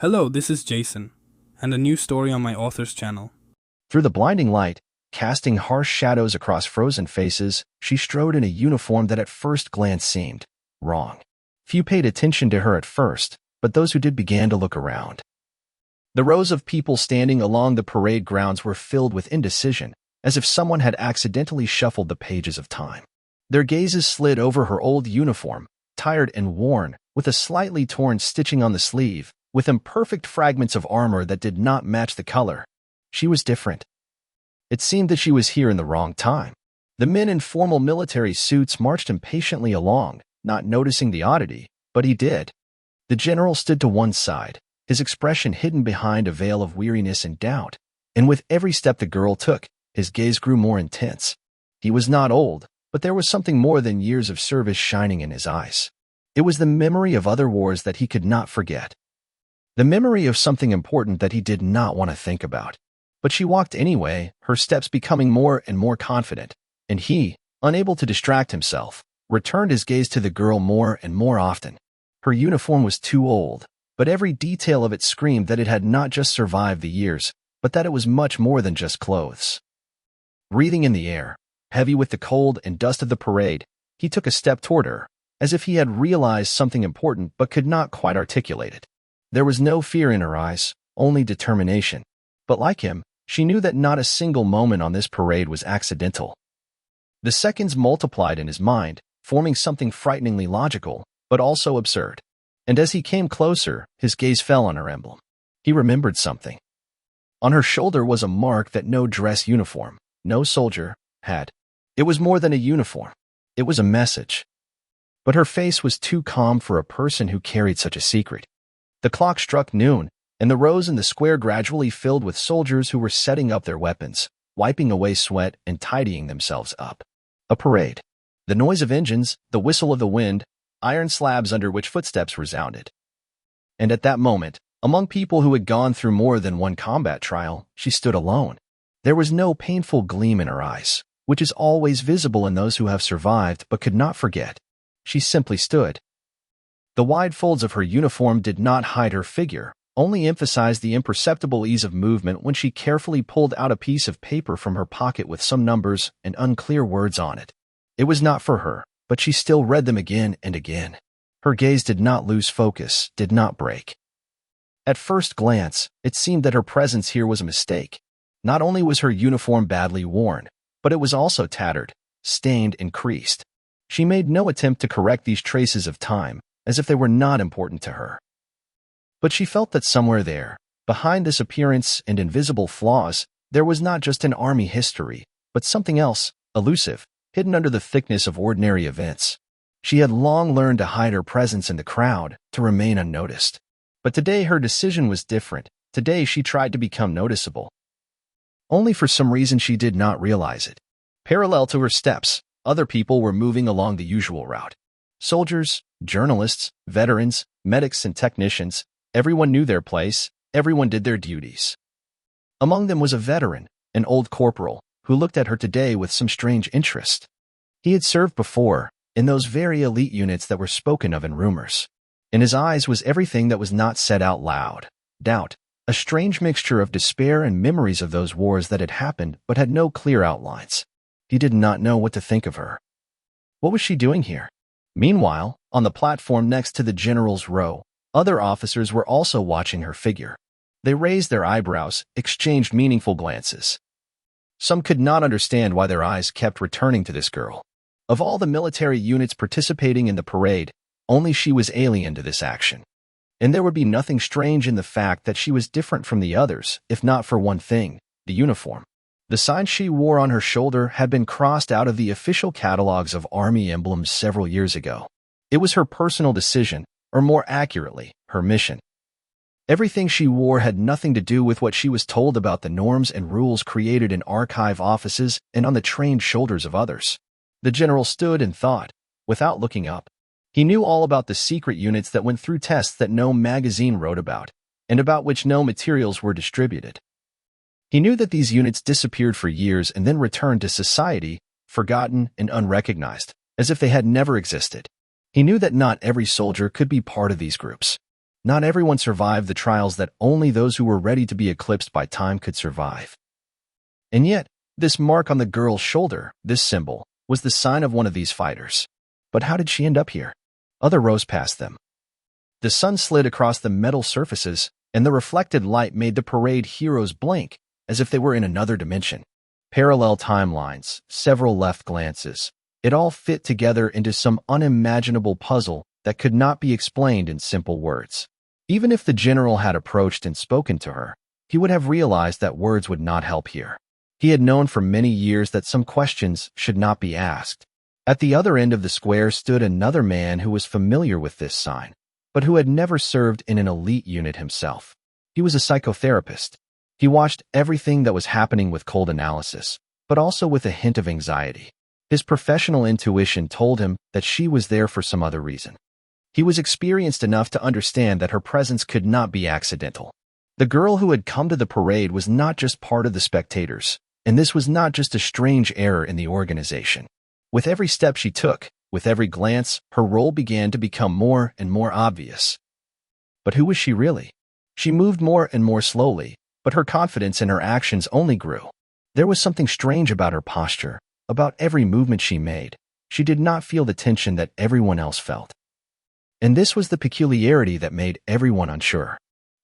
Hello, this is Jason, and a new story on my author's channel. Through the blinding light, casting harsh shadows across frozen faces, she strode in a uniform that at first glance seemed wrong. Few paid attention to her at first, but those who did began to look around. The rows of people standing along the parade grounds were filled with indecision, as if someone had accidentally shuffled the pages of time. Their gazes slid over her old uniform, tired and worn, with a slightly torn stitching on the sleeve, with imperfect fragments of armor that did not match the color. She was different. It seemed that she was here in the wrong time. The men in formal military suits marched impatiently along, not noticing the oddity, but he did. The general stood to one side, his expression hidden behind a veil of weariness and doubt, and with every step the girl took, his gaze grew more intense. He was not old, but there was something more than years of service shining in his eyes. It was the memory of other wars that he could not forget. The memory of something important that he did not want to think about. But she walked anyway, her steps becoming more and more confident, and he, unable to distract himself, returned his gaze to the girl more and more often. Her uniform was too old, but every detail of it screamed that it had not just survived the years, but that it was much more than just clothes. Breathing in the air, heavy with the cold and dust of the parade, he took a step toward her, as if he had realized something important but could not quite articulate it. There was no fear in her eyes, only determination. But like him, she knew that not a single moment on this parade was accidental. The seconds multiplied in his mind, forming something frighteningly logical, but also absurd. And as he came closer, his gaze fell on her emblem. He remembered something. On her shoulder was a mark that no dress uniform, no soldier, had. It was more than a uniform. It was a message. But her face was too calm for a person who carried such a secret. The clock struck noon, and the rows in the square gradually filled with soldiers who were setting up their weapons, wiping away sweat and tidying themselves up. A parade. The noise of engines, the whistle of the wind, iron slabs under which footsteps resounded. And at that moment, among people who had gone through more than one combat trial, she stood alone. There was no painful gleam in her eyes, which is always visible in those who have survived but could not forget. She simply stood. The wide folds of her uniform did not hide her figure, only emphasized the imperceptible ease of movement when she carefully pulled out a piece of paper from her pocket with some numbers and unclear words on it. It was not for her, but she still read them again and again. Her gaze did not lose focus, did not break. At first glance, it seemed that her presence here was a mistake. Not only was her uniform badly worn, but it was also tattered, stained, and creased. She made no attempt to correct these traces of time, as if they were not important to her. But she felt that somewhere there, behind this appearance and invisible flaws, there was not just an army history, but something else, elusive, hidden under the thickness of ordinary events. She had long learned to hide her presence in the crowd, to remain unnoticed. But today her decision was different. Today she tried to become noticeable. Only for some reason she did not realize it. Parallel to her steps, other people were moving along the usual route. Soldiers, journalists, veterans, medics, and technicians, everyone knew their place, everyone did their duties. Among them was a veteran, an old corporal, who looked at her today with some strange interest. He had served before, in those very elite units that were spoken of in rumors. In his eyes was everything that was not said out loud: doubt, a strange mixture of despair and memories of those wars that had happened but had no clear outlines. He did not know what to think of her. What was she doing here? Meanwhile, on the platform next to the general's row, other officers were also watching her figure. They raised their eyebrows, exchanged meaningful glances. Some could not understand why their eyes kept returning to this girl. Of all the military units participating in the parade, only she was alien to this action. And there would be nothing strange in the fact that she was different from the others, if not for one thing: the uniform. The sign she wore on her shoulder had been crossed out of the official catalogs of army emblems several years ago. It was her personal decision, or more accurately, her mission. Everything she wore had nothing to do with what she was told about the norms and rules created in archive offices and on the trained shoulders of others. The general stood and thought, without looking up. He knew all about the secret units that went through tests that no magazine wrote about, and about which no materials were distributed. He knew that these units disappeared for years and then returned to society, forgotten and unrecognized, as if they had never existed. He knew that not every soldier could be part of these groups. Not everyone survived the trials that only those who were ready to be eclipsed by time could survive. And yet, this mark on the girl's shoulder, this symbol, was the sign of one of these fighters. But how did she end up here? Other rows passed them. The sun slid across the metal surfaces, and the reflected light made the parade heroes blink, as if they were in another dimension. Parallel timelines, several left glances. It all fit together into some unimaginable puzzle that could not be explained in simple words. Even if the general had approached and spoken to her, he would have realized that words would not help here. He had known for many years that some questions should not be asked. At the other end of the square stood another man who was familiar with this sign, but who had never served in an elite unit himself. He was a psychotherapist. He watched everything that was happening with cold analysis, but also with a hint of anxiety. His professional intuition told him that she was there for some other reason. He was experienced enough to understand that her presence could not be accidental. The girl who had come to the parade was not just part of the spectators, and this was not just a strange error in the organization. With every step she took, with every glance, her role began to become more and more obvious. But who was she really? She moved more and more slowly, but her confidence in her actions only grew. There was something strange about her posture, about every movement she made. She did not feel the tension that everyone else felt. And this was the peculiarity that made everyone unsure.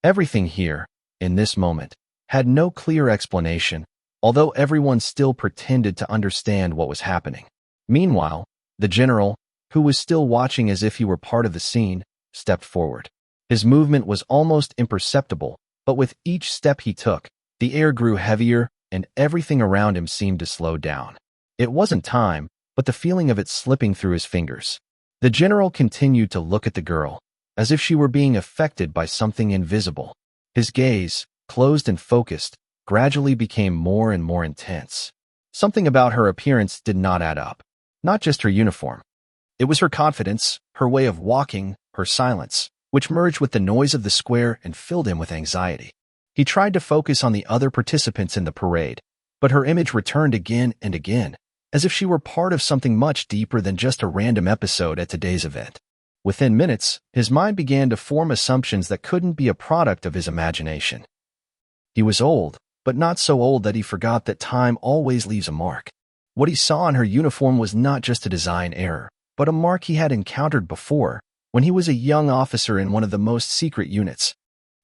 Everything here, in this moment, had no clear explanation, although everyone still pretended to understand what was happening. Meanwhile, the general, who was still watching as if he were part of the scene, stepped forward. His movement was almost imperceptible, but with each step he took, the air grew heavier and everything around him seemed to slow down. It wasn't time, but the feeling of it slipping through his fingers. The general continued to look at the girl, as if she were being affected by something invisible. His gaze, closed and focused, gradually became more and more intense. Something about her appearance did not add up. Not just her uniform. It was her confidence, her way of walking, her silence, which merged with the noise of the square and filled him with anxiety. He tried to focus on the other participants in the parade, but her image returned again and again, as if she were part of something much deeper than just a random episode at today's event. Within minutes, his mind began to form assumptions that couldn't be a product of his imagination. He was old, but not so old that he forgot that time always leaves a mark. What he saw on her uniform was not just a design error, but a mark he had encountered before, when he was a young officer in one of the most secret units.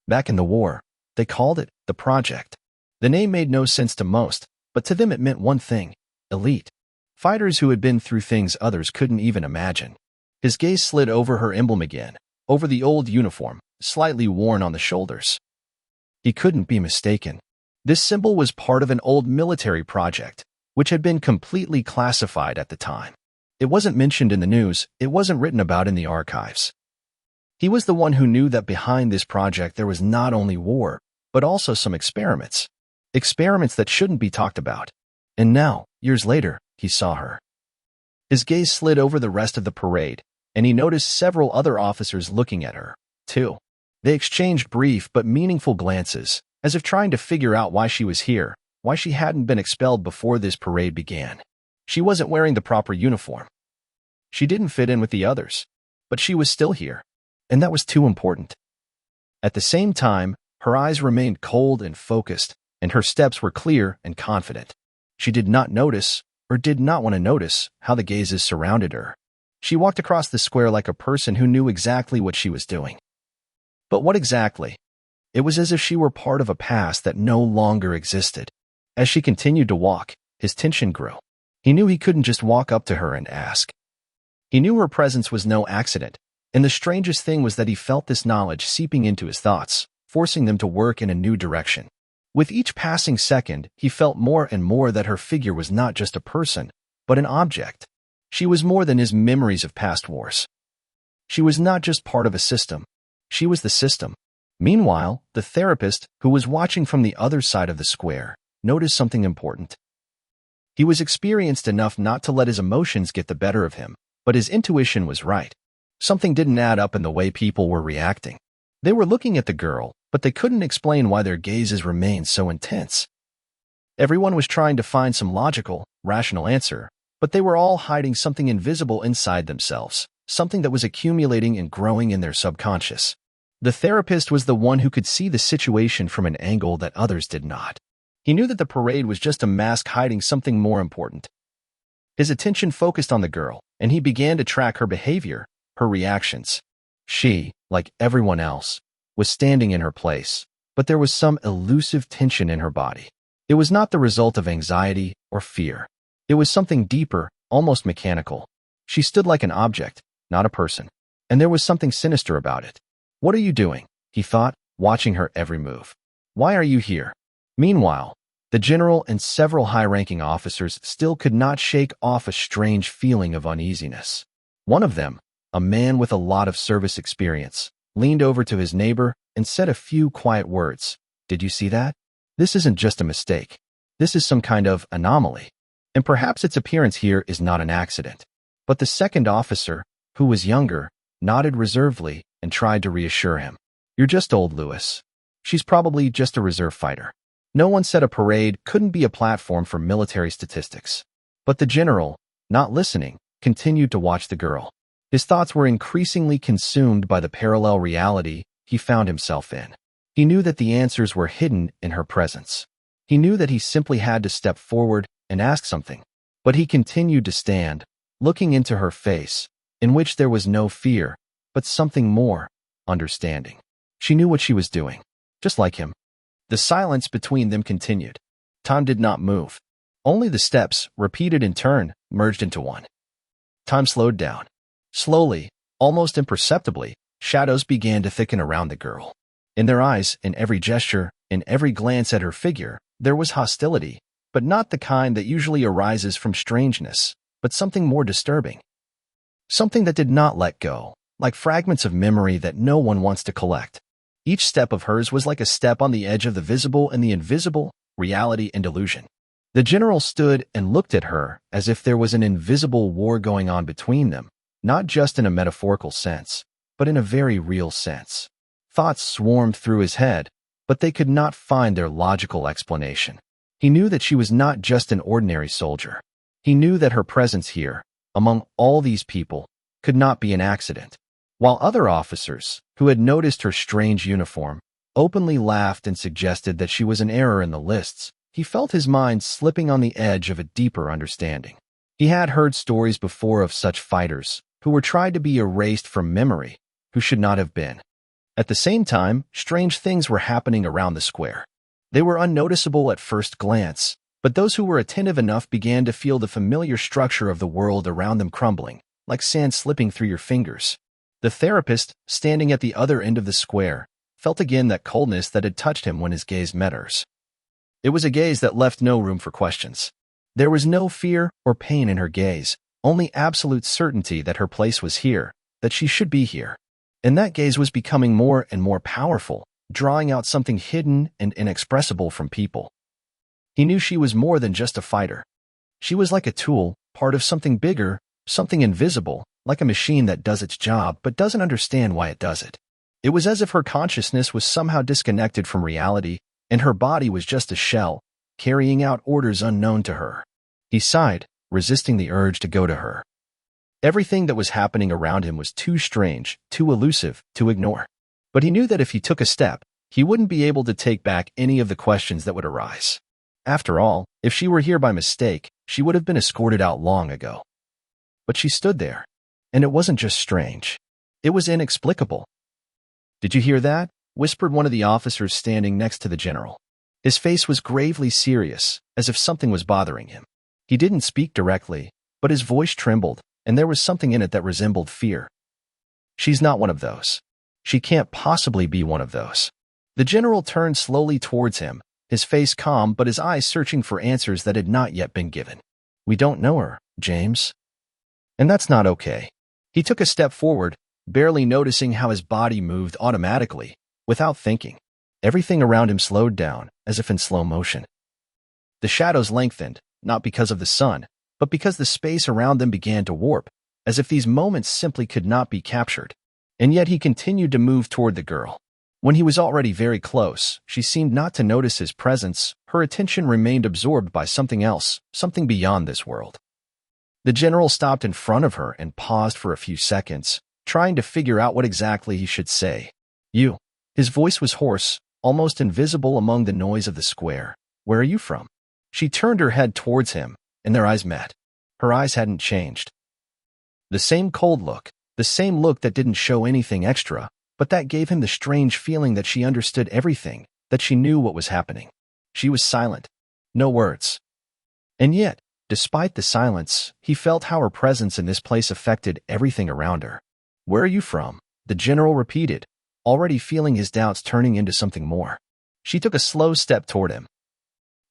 Back in the war, they called it the Project. The name made no sense to most, but to them it meant one thing: elite. Fighters who had been through things others couldn't even imagine. His gaze slid over her emblem again, over the old uniform, slightly worn on the shoulders. He couldn't be mistaken. This symbol was part of an old military project, which had been completely classified at the time. It wasn't mentioned in the news, it wasn't written about in the archives. He was the one who knew that behind this project there was not only war, but also some experiments. Experiments that shouldn't be talked about. And now, years later, he saw her. His gaze slid over the rest of the parade, and he noticed several other officers looking at her, too. They exchanged brief but meaningful glances, as if trying to figure out why she was here, why she hadn't been expelled before this parade began. She wasn't wearing the proper uniform. She didn't fit in with the others, but she was still here, and that was too important. At the same time, her eyes remained cold and focused, and her steps were clear and confident. She did not notice, or did not want to notice, how the gazes surrounded her. She walked across the square like a person who knew exactly what she was doing. But what exactly? It was as if she were part of a past that no longer existed. As she continued to walk, his tension grew. He knew he couldn't just walk up to her and ask. He knew her presence was no accident, and the strangest thing was that he felt this knowledge seeping into his thoughts, forcing them to work in a new direction. With each passing second, he felt more and more that her figure was not just a person, but an object. She was more than his memories of past wars. She was not just part of a system. She was the system. Meanwhile, the therapist, who was watching from the other side of the square, noticed something important. He was experienced enough not to let his emotions get the better of him, but his intuition was right. Something didn't add up in the way people were reacting. They were looking at the girl, but they couldn't explain why their gazes remained so intense. Everyone was trying to find some logical, rational answer, but they were all hiding something invisible inside themselves, something that was accumulating and growing in their subconscious. The therapist was the one who could see the situation from an angle that others did not. He knew that the parade was just a mask hiding something more important. His attention focused on the girl, and he began to track her behavior, her reactions. She, like everyone else, was standing in her place, but there was some elusive tension in her body. It was not the result of anxiety or fear. It was something deeper, almost mechanical. She stood like an object, not a person, and there was something sinister about it. "What are you doing?" he thought, watching her every move. "Why are you here?" Meanwhile, the general and several high-ranking officers still could not shake off a strange feeling of uneasiness. One of them, a man with a lot of service experience, leaned over to his neighbor and said a few quiet words. "Did you see that? This isn't just a mistake. This is some kind of anomaly. And perhaps its appearance here is not an accident." But the second officer, who was younger, nodded reservedly and tried to reassure him. "You're just old, Lewis. She's probably just a reserve fighter." No one said a parade couldn't be a platform for military statistics. But the general, not listening, continued to watch the girl. His thoughts were increasingly consumed by the parallel reality he found himself in. He knew that the answers were hidden in her presence. He knew that he simply had to step forward and ask something. But he continued to stand, looking into her face, in which there was no fear, but something more, understanding. She knew what she was doing, just like him. The silence between them continued. Time did not move. Only the steps, repeated in turn, merged into one. Time slowed down. Slowly, almost imperceptibly, shadows began to thicken around the girl. In their eyes, in every gesture, in every glance at her figure, there was hostility, but not the kind that usually arises from strangeness, but something more disturbing. Something that did not let go, like fragments of memory that no one wants to collect. Each step of hers was like a step on the edge of the visible and the invisible, reality and illusion. The general stood and looked at her as if there was an invisible war going on between them, not just in a metaphorical sense, but in a very real sense. Thoughts swarmed through his head, but they could not find their logical explanation. He knew that she was not just an ordinary soldier. He knew that her presence here, among all these people, could not be an accident. While other officers, who had noticed her strange uniform, openly laughed and suggested that she was an error in the lists, he felt his mind slipping on the edge of a deeper understanding. He had heard stories before of such fighters, who were tried to be erased from memory, who should not have been. At the same time, strange things were happening around the square. They were unnoticeable at first glance, but those who were attentive enough began to feel the familiar structure of the world around them crumbling, like sand slipping through your fingers. The therapist, standing at the other end of the square, felt again that coldness that had touched him when his gaze met hers. It was a gaze that left no room for questions. There was no fear or pain in her gaze, only absolute certainty that her place was here, that she should be here. And that gaze was becoming more and more powerful, drawing out something hidden and inexpressible from people. He knew she was more than just a fighter. She was like a tool, part of something bigger, something invisible, like a machine that does its job but doesn't understand why it does it. It was as if her consciousness was somehow disconnected from reality, and her body was just a shell, carrying out orders unknown to her. He sighed, resisting the urge to go to her. Everything that was happening around him was too strange, too elusive, to ignore. But he knew that if he took a step, he wouldn't be able to take back any of the questions that would arise. After all, if she were here by mistake, she would have been escorted out long ago. But she stood there. And it wasn't just strange. It was inexplicable. "Did you hear that?" whispered one of the officers standing next to the general. His face was gravely serious, as if something was bothering him. He didn't speak directly, but his voice trembled, and there was something in it that resembled fear. "She's not one of those. She can't possibly be one of those." The general turned slowly towards him, his face calm but his eyes searching for answers that had not yet been given. "We don't know her, James. And that's not okay." He took a step forward, barely noticing how his body moved automatically, without thinking. Everything around him slowed down, as if in slow motion. The shadows lengthened, not because of the sun, but because the space around them began to warp, as if these moments simply could not be captured. And yet he continued to move toward the girl. When he was already very close, she seemed not to notice his presence. Her attention remained absorbed by something else, something beyond this world. The general stopped in front of her and paused for a few seconds, trying to figure out what exactly he should say. You. His voice was hoarse, almost invisible among the noise of the square. Where are you from? She turned her head towards him, and their eyes met. Her eyes hadn't changed. The same cold look, the same look that didn't show anything extra, but that gave him the strange feeling that she understood everything, that she knew what was happening. She was silent. No words. And yet, despite the silence, he felt how her presence in this place affected everything around her. Where are you from? The general repeated, already feeling his doubts turning into something more. She took a slow step toward him.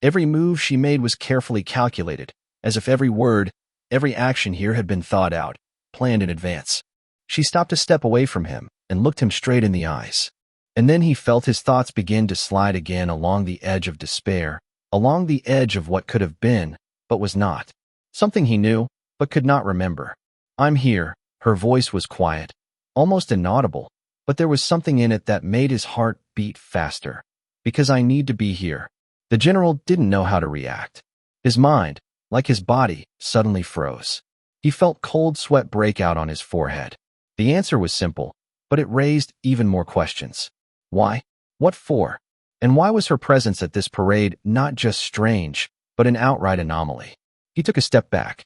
Every move she made was carefully calculated, as if every word, every action here had been thought out, planned in advance. She stopped a step away from him and looked him straight in the eyes. And then he felt his thoughts begin to slide again along the edge of despair, along the edge of what could have been, but was not. Something he knew, but could not remember. I'm here. Her voice was quiet, almost inaudible, but there was something in it that made his heart beat faster. Because I need to be here. The general didn't know how to react. His mind, like his body, suddenly froze. He felt cold sweat break out on his forehead. The answer was simple, but it raised even more questions. Why? What for? And why was her presence at this parade not just strange, but an outright anomaly? He took a step back.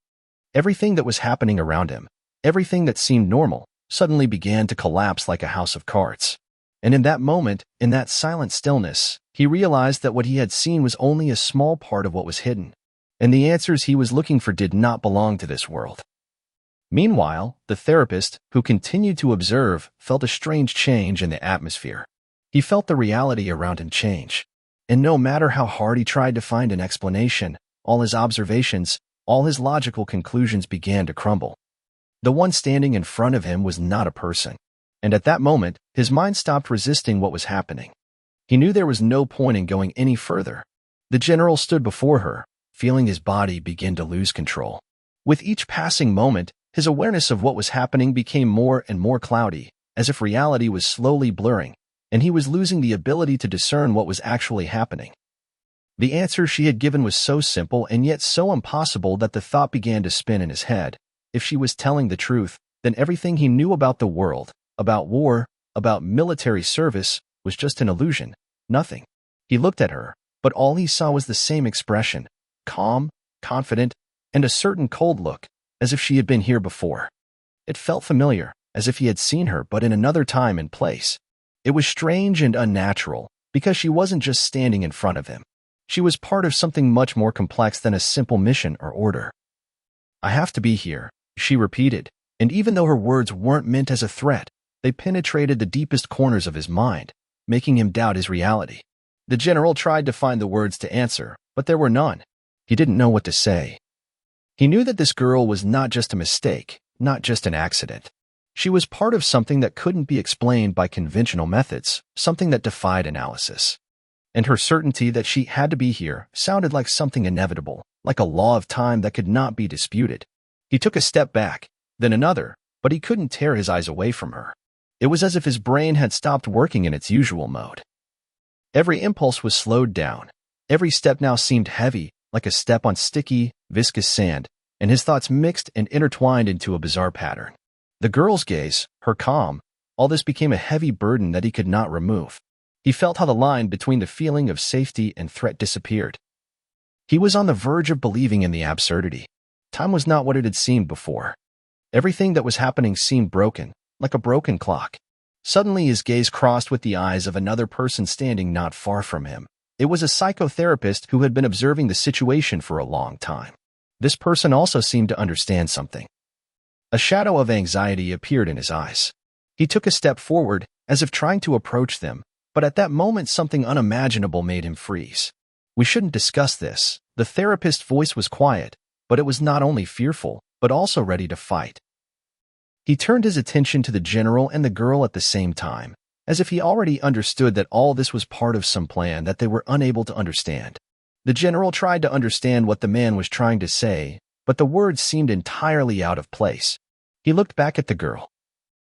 Everything that was happening around him, everything that seemed normal, suddenly began to collapse like a house of cards. And in that moment, in that silent stillness, he realized that what he had seen was only a small part of what was hidden, and the answers he was looking for did not belong to this world. Meanwhile, the therapist, who continued to observe, felt a strange change in the atmosphere. He felt the reality around him change. And no matter how hard he tried to find an explanation, all his observations, all his logical conclusions began to crumble. The one standing in front of him was not a person. And at that moment, his mind stopped resisting what was happening. He knew there was no point in going any further. The general stood before her, feeling his body begin to lose control. With each passing moment, his awareness of what was happening became more and more cloudy, as if reality was slowly blurring, and he was losing the ability to discern what was actually happening. The answer she had given was so simple and yet so impossible that the thought began to spin in his head. If she was telling the truth, then everything he knew about the world, about war, about military service, was just an illusion, nothing. He looked at her, but all he saw was the same expression, calm, confident, and a certain cold look, as if she had been here before. It felt familiar, as if he had seen her but in another time and place. It was strange and unnatural, because she wasn't just standing in front of him. She was part of something much more complex than a simple mission or order. I have to be here, she repeated, and even though her words weren't meant as a threat, they penetrated the deepest corners of his mind, making him doubt his reality. The general tried to find the words to answer, but there were none. He didn't know what to say. He knew that this girl was not just a mistake, not just an accident. She was part of something that couldn't be explained by conventional methods, something that defied analysis. And her certainty that she had to be here sounded like something inevitable, like a law of time that could not be disputed. He took a step back, then another, but he couldn't tear his eyes away from her. It was as if his brain had stopped working in its usual mode. Every impulse was slowed down. Every step now seemed heavy, like a step on sticky, viscous sand, and his thoughts mixed and intertwined into a bizarre pattern. The girl's gaze, her calm, all this became a heavy burden that he could not remove. He felt how the line between the feeling of safety and threat disappeared. He was on the verge of believing in the absurdity. Time was not what it had seemed before. Everything that was happening seemed broken, like a broken clock. Suddenly his gaze crossed with the eyes of another person standing not far from him. It was a psychotherapist who had been observing the situation for a long time. This person also seemed to understand something. A shadow of anxiety appeared in his eyes. He took a step forward, as if trying to approach them, but at that moment something unimaginable made him freeze. We shouldn't discuss this. The therapist's voice was quiet, but it was not only fearful, but also ready to fight. He turned his attention to the general and the girl at the same time, as if he already understood that all this was part of some plan that they were unable to understand. The general tried to understand what the man was trying to say, but the words seemed entirely out of place. He looked back at the girl.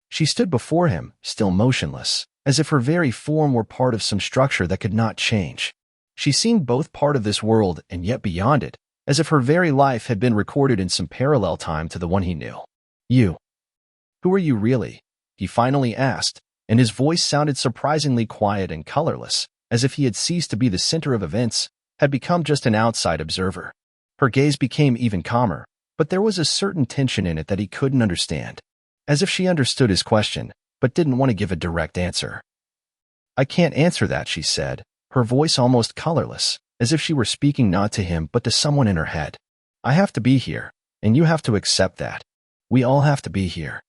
She stood before him, still motionless, as if her very form were part of some structure that could not change. She seemed both part of this world and yet beyond it, as if her very life had been recorded in some parallel time to the one he knew. You. Who are you really? He finally asked, and his voice sounded surprisingly quiet and colorless, as if he had ceased to be the center of events, had become just an outside observer. Her gaze became even calmer, but there was a certain tension in it that he couldn't understand, as if she understood his question, but didn't want to give a direct answer. "I can't answer that," she said, her voice almost colorless, as if she were speaking not to him but to someone in her head. "I have to be here, and you have to accept that. We all have to be here.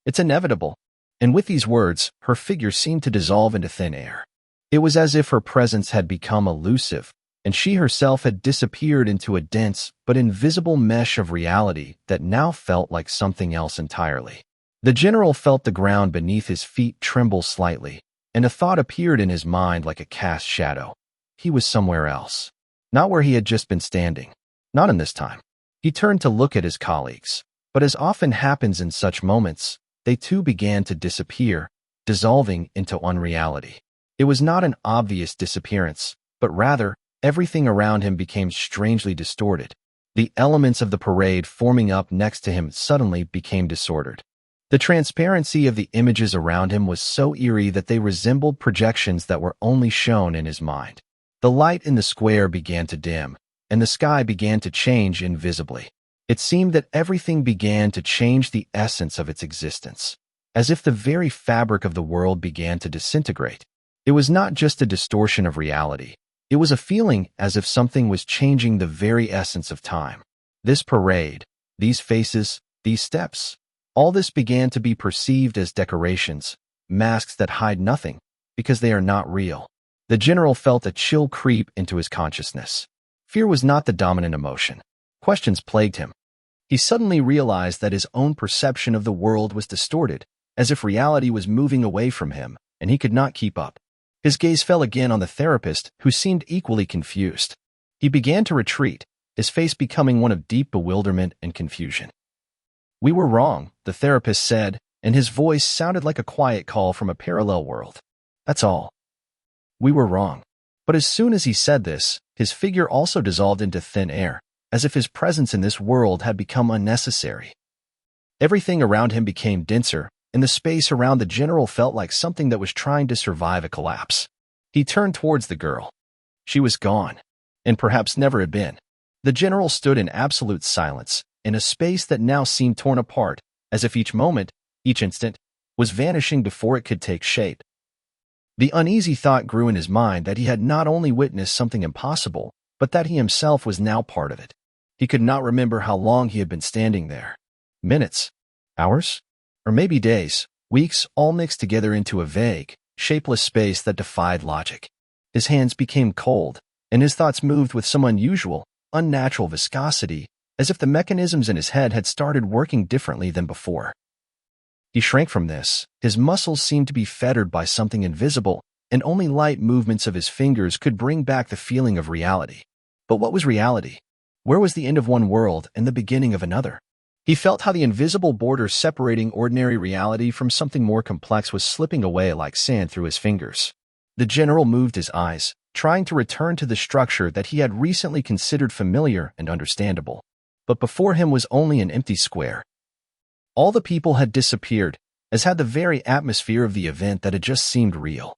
It's inevitable." And with these words, her figure seemed to dissolve into thin air. It was as if her presence had become elusive, and she herself had disappeared into a dense but invisible mesh of reality that now felt like something else entirely. The general felt the ground beneath his feet tremble slightly, and a thought appeared in his mind like a cast shadow. He was somewhere else. Not where he had just been standing. Not in this time. He turned to look at his colleagues, but as often happens in such moments, they too began to disappear, dissolving into unreality. It was not an obvious disappearance, but rather, everything around him became strangely distorted. The elements of the parade forming up next to him suddenly became disordered. The transparency of the images around him was so eerie that they resembled projections that were only shown in his mind. The light in the square began to dim, and the sky began to change invisibly. It seemed that everything began to change the essence of its existence, as if the very fabric of the world began to disintegrate. It was not just a distortion of reality. It was a feeling as if something was changing the very essence of time. This parade, these faces, these steps, all this began to be perceived as decorations, masks that hide nothing, because they are not real. The general felt a chill creep into his consciousness. Fear was not the dominant emotion. Questions plagued him. He suddenly realized that his own perception of the world was distorted, as if reality was moving away from him, and he could not keep up. His gaze fell again on the therapist, who seemed equally confused. He began to retreat, his face becoming one of deep bewilderment and confusion. "We were wrong," the therapist said, and his voice sounded like a quiet call from a parallel world. "That's all. We were wrong." But as soon as he said this, his figure also dissolved into thin air, as if his presence in this world had become unnecessary. Everything around him became denser, and the space around the general felt like something that was trying to survive a collapse. He turned towards the girl. She was gone, and perhaps never had been. The general stood in absolute silence, in a space that now seemed torn apart, as if each moment, each instant, was vanishing before it could take shape. The uneasy thought grew in his mind that he had not only witnessed something impossible, but that he himself was now part of it. He could not remember how long he had been standing there. Minutes? Hours? Or maybe days, weeks, all mixed together into a vague, shapeless space that defied logic. His hands became cold, and his thoughts moved with some unusual, unnatural viscosity, as if the mechanisms in his head had started working differently than before. He shrank from this. His muscles seemed to be fettered by something invisible, and only light movements of his fingers could bring back the feeling of reality. But what was reality? Where was the end of one world and the beginning of another? He felt how the invisible border separating ordinary reality from something more complex was slipping away like sand through his fingers. The general moved his eyes, trying to return to the structure that he had recently considered familiar and understandable. But before him was only an empty square. All the people had disappeared, as had the very atmosphere of the event that had just seemed real.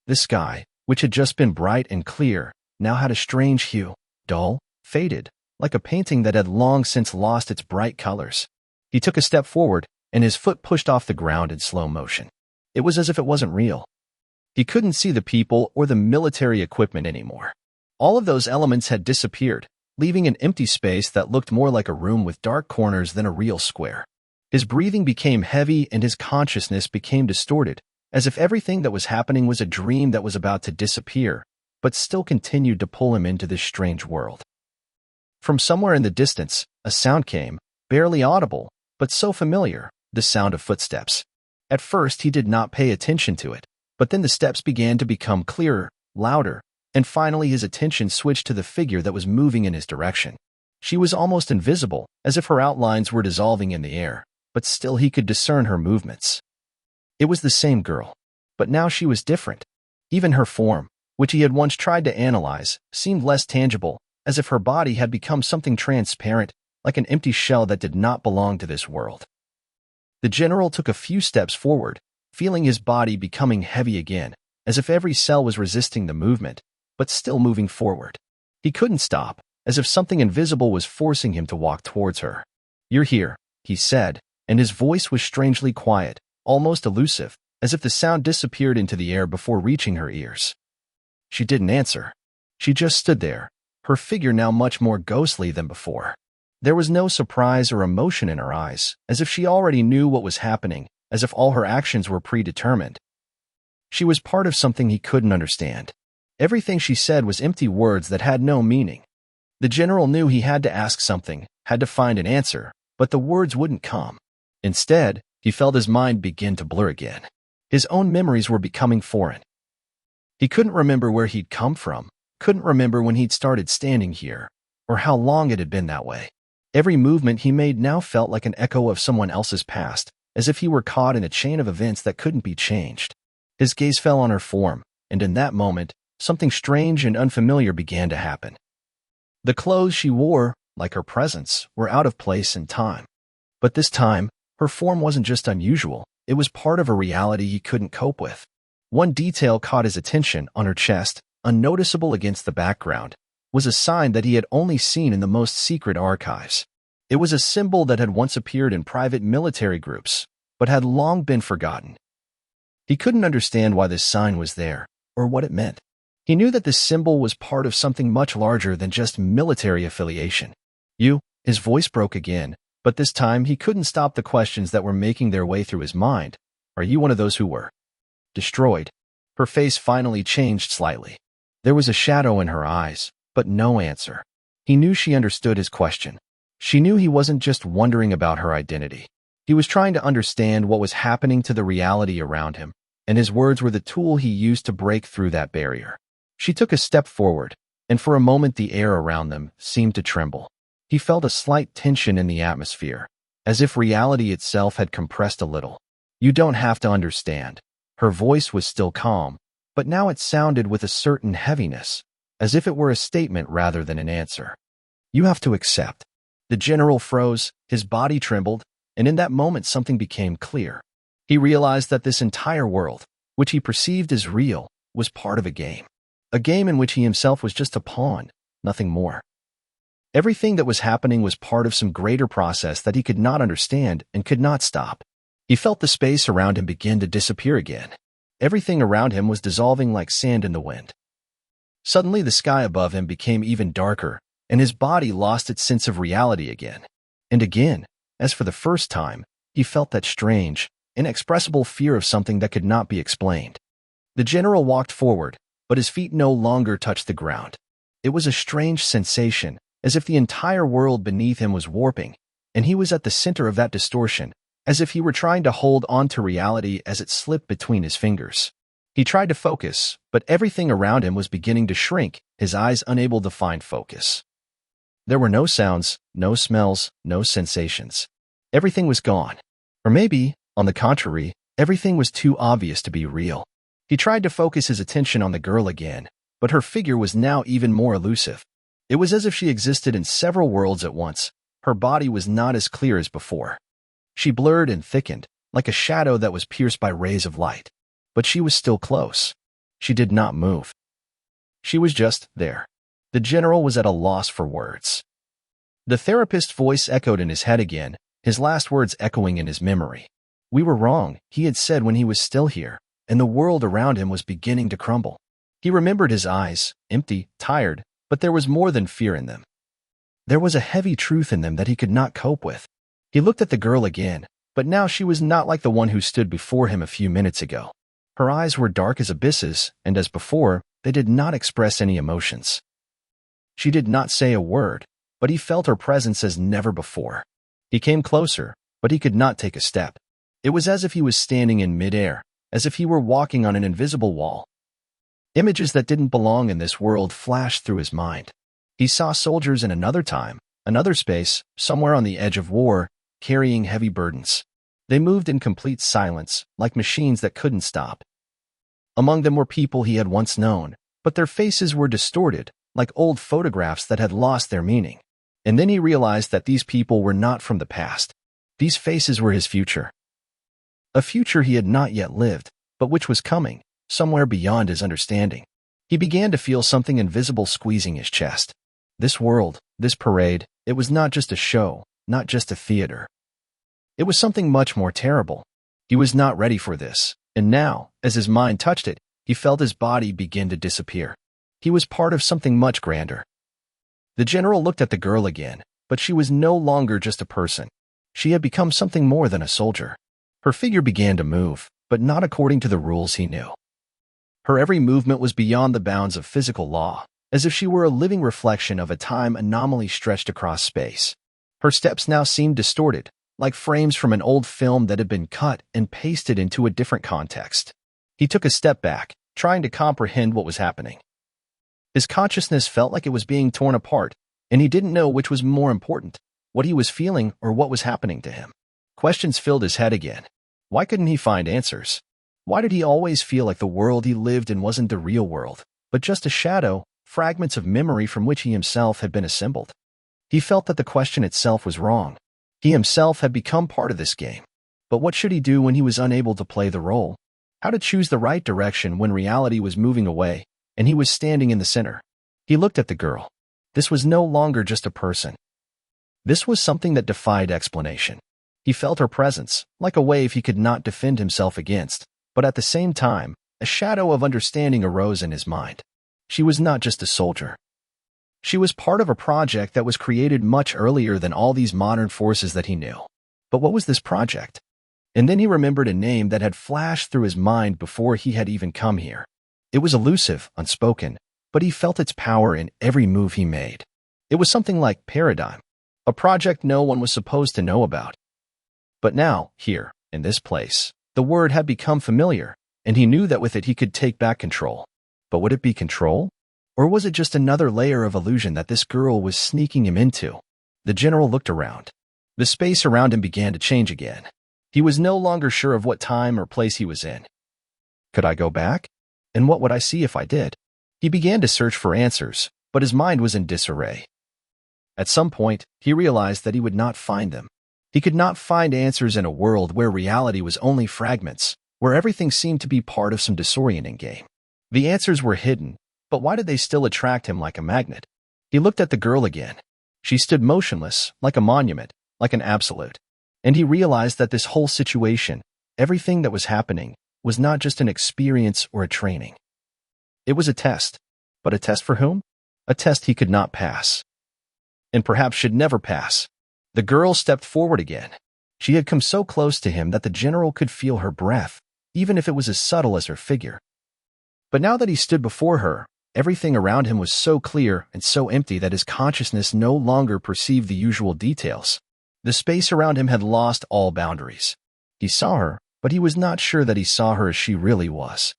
The sky, which had just been bright and clear, now had a strange hue, dull, faded, like a painting that had long since lost its bright colors. He took a step forward, and his foot pushed off the ground in slow motion. It was as if it wasn't real. He couldn't see the people or the military equipment anymore. All of those elements had disappeared, leaving an empty space that looked more like a room with dark corners than a real square. His breathing became heavy and his consciousness became distorted, as if everything that was happening was a dream that was about to disappear, but still continued to pull him into this strange world. From somewhere in the distance, a sound came, barely audible, but so familiar, the sound of footsteps. At first he did not pay attention to it, but then the steps began to become clearer, louder, and finally his attention switched to the figure that was moving in his direction. She was almost invisible, as if her outlines were dissolving in the air, but still he could discern her movements. It was the same girl, but now she was different. Even her form, which he had once tried to analyze, seemed less tangible, as if her body had become something transparent, like an empty shell that did not belong to this world. The general took a few steps forward, feeling his body becoming heavy again, as if every cell was resisting the movement, but still moving forward. He couldn't stop, as if something invisible was forcing him to walk towards her. "You're here," he said, and his voice was strangely quiet, almost elusive, as if the sound disappeared into the air before reaching her ears. She didn't answer. She just stood there, her figure now much more ghostly than before. There was no surprise or emotion in her eyes, as if she already knew what was happening, as if all her actions were predetermined. She was part of something he couldn't understand. Everything she said was empty words that had no meaning. The general knew he had to ask something, had to find an answer, but the words wouldn't come. Instead, he felt his mind begin to blur again. His own memories were becoming foreign. He couldn't remember where he'd come from, couldn't remember when he'd started standing here, or how long it had been that way. Every movement he made now felt like an echo of someone else's past, as if he were caught in a chain of events that couldn't be changed. His gaze fell on her form, and in that moment, something strange and unfamiliar began to happen. The clothes she wore, like her presence, were out of place and time. But this time, her form wasn't just unusual, it was part of a reality he couldn't cope with. One detail caught his attention. On her chest, unnoticeable against the background, was a sign that he had only seen in the most secret archives. It was a symbol that had once appeared in private military groups, but had long been forgotten. He couldn't understand why this sign was there, or what it meant. He knew that this symbol was part of something much larger than just military affiliation. His voice broke again, but this time he couldn't stop the questions that were making their way through his mind. "Are you one of those who were destroyed?" Her face finally changed slightly. There was a shadow in her eyes, but no answer. He knew she understood his question. She knew he wasn't just wondering about her identity. He was trying to understand what was happening to the reality around him, and his words were the tool he used to break through that barrier. She took a step forward, and for a moment the air around them seemed to tremble. He felt a slight tension in the atmosphere, as if reality itself had compressed a little. "You don't have to understand." Her voice was still calm, but now it sounded with a certain heaviness, as if it were a statement rather than an answer. "You have to accept." The general froze, his body trembled, and in that moment something became clear. He realized that this entire world, which he perceived as real, was part of a game in which he himself was just a pawn, nothing more. Everything that was happening was part of some greater process that he could not understand and could not stop. He felt the space around him begin to disappear again. Everything around him was dissolving like sand in the wind. Suddenly the sky above him became even darker, and his body lost its sense of reality again. And again, as for the first time, he felt that strange, inexpressible fear of something that could not be explained. The general walked forward, but his feet no longer touched the ground. It was a strange sensation, as if the entire world beneath him was warping, and he was at the center of that distortion, as if he were trying to hold on to reality as it slipped between his fingers. He tried to focus, but everything around him was beginning to shrink, his eyes unable to find focus. There were no sounds, no smells, no sensations. Everything was gone. Or maybe, on the contrary, everything was too obvious to be real. He tried to focus his attention on the girl again, but her figure was now even more elusive. It was as if she existed in several worlds at once. Her body was not as clear as before. She blurred and thickened, like a shadow that was pierced by rays of light. But she was still close. She did not move. She was just there. The general was at a loss for words. The therapist's voice echoed in his head again, his last words echoing in his memory. "We were wrong," he had said when he was still here, and the world around him was beginning to crumble. He remembered his eyes, empty, tired, but there was more than fear in them. There was a heavy truth in them that he could not cope with. He looked at the girl again, but now she was not like the one who stood before him a few minutes ago. Her eyes were dark as abysses, and as before, they did not express any emotions. She did not say a word, but he felt her presence as never before. He came closer, but he could not take a step. It was as if he was standing in midair, as if he were walking on an invisible wall. Images that didn't belong in this world flashed through his mind. He saw soldiers in another time, another space, somewhere on the edge of war, carrying heavy burdens. They moved in complete silence, like machines that couldn't stop. Among them were people he had once known, but their faces were distorted, like old photographs that had lost their meaning. And then he realized that these people were not from the past. These faces were his future. A future he had not yet lived, but which was coming, somewhere beyond his understanding. He began to feel something invisible squeezing his chest. This world, this parade, it was not just a show, not just a theater. It was something much more terrible. He was not ready for this, and now, as his mind touched it, he felt his body begin to disappear. He was part of something much grander. The general looked at the girl again, but she was no longer just a person. She had become something more than a soldier. Her figure began to move, but not according to the rules he knew. Her every movement was beyond the bounds of physical law, as if she were a living reflection of a time anomaly stretched across space. Her steps now seemed distorted, like frames from an old film that had been cut and pasted into a different context. He took a step back, trying to comprehend what was happening. His consciousness felt like it was being torn apart, and he didn't know which was more important, what he was feeling or what was happening to him. Questions filled his head again. Why couldn't he find answers? Why did he always feel like the world he lived in wasn't the real world, but just a shadow, fragments of memory from which he himself had been assembled? He felt that the question itself was wrong. He himself had become part of this game. But what should he do when he was unable to play the role? How to choose the right direction when reality was moving away, and he was standing in the center? He looked at the girl. This was no longer just a person. This was something that defied explanation. He felt her presence, like a wave he could not defend himself against, but at the same time, a shadow of understanding arose in his mind. She was not just a soldier. She was part of a project that was created much earlier than all these modern forces that he knew. But what was this project? And then he remembered a name that had flashed through his mind before he had even come here. It was elusive, unspoken, but he felt its power in every move he made. It was something like Paradigm, a project no one was supposed to know about. But now, here, in this place, the word had become familiar, and he knew that with it he could take back control. But would it be control? Or was it just another layer of illusion that this girl was sneaking him into? The general looked around. The space around him began to change again. He was no longer sure of what time or place he was in. Could I go back? And what would I see if I did? He began to search for answers, but his mind was in disarray. At some point, he realized that he would not find them. He could not find answers in a world where reality was only fragments, where everything seemed to be part of some disorienting game. The answers were hidden, but why did they still attract him like a magnet? He looked at the girl again. She stood motionless, like a monument, like an absolute. And he realized that this whole situation, everything that was happening, was not just an experience or a training. It was a test. But a test for whom? A test he could not pass. And perhaps should never pass. The girl stepped forward again. She had come so close to him that the general could feel her breath, even if it was as subtle as her figure. But now that he stood before her, everything around him was so clear and so empty that his consciousness no longer perceived the usual details. The space around him had lost all boundaries. He saw her, but he was not sure that he saw her as she really was.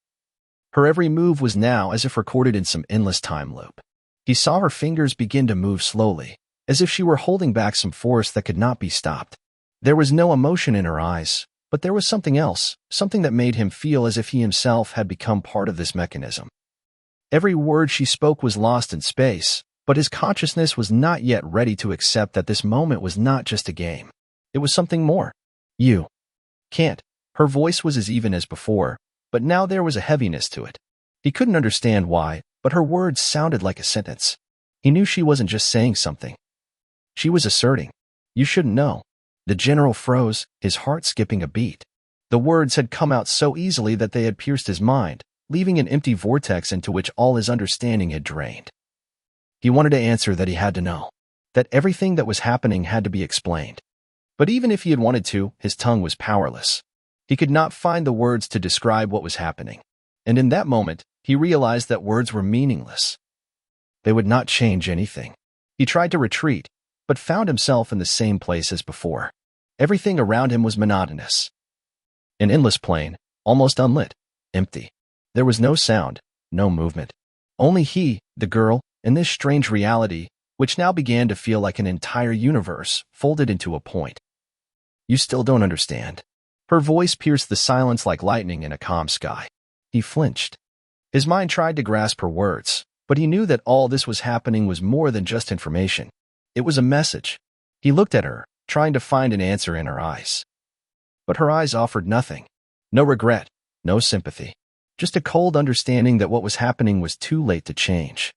Her every move was now as if recorded in some endless time loop. He saw her fingers begin to move slowly, as if she were holding back some force that could not be stopped. There was no emotion in her eyes, but there was something else, something that made him feel as if he himself had become part of this mechanism. Every word she spoke was lost in space, but his consciousness was not yet ready to accept that this moment was not just a game. It was something more. You can't. Her voice was as even as before, but now there was a heaviness to it. He couldn't understand why, but her words sounded like a sentence. He knew she wasn't just saying something. She was asserting, "You shouldn't know." The general froze, his heart skipping a beat. The words had come out so easily that they had pierced his mind, leaving an empty vortex into which all his understanding had drained. He wanted to answer that he had to know, that everything that was happening had to be explained. But even if he had wanted to, his tongue was powerless. He could not find the words to describe what was happening. And in that moment, he realized that words were meaningless. They would not change anything. He tried to retreat, but found himself in the same place as before. Everything around him was monotonous. An endless plain, almost unlit, empty. There was no sound, no movement. Only he, the girl, and this strange reality, which now began to feel like an entire universe folded into a point. You still don't understand. Her voice pierced the silence like lightning in a calm sky. He flinched. His mind tried to grasp her words, but he knew that all this was happening was more than just information. It was a message. He looked at her, trying to find an answer in her eyes. but her eyes offered nothing. No regret, no sympathy. Just a cold understanding that what was happening was too late to change.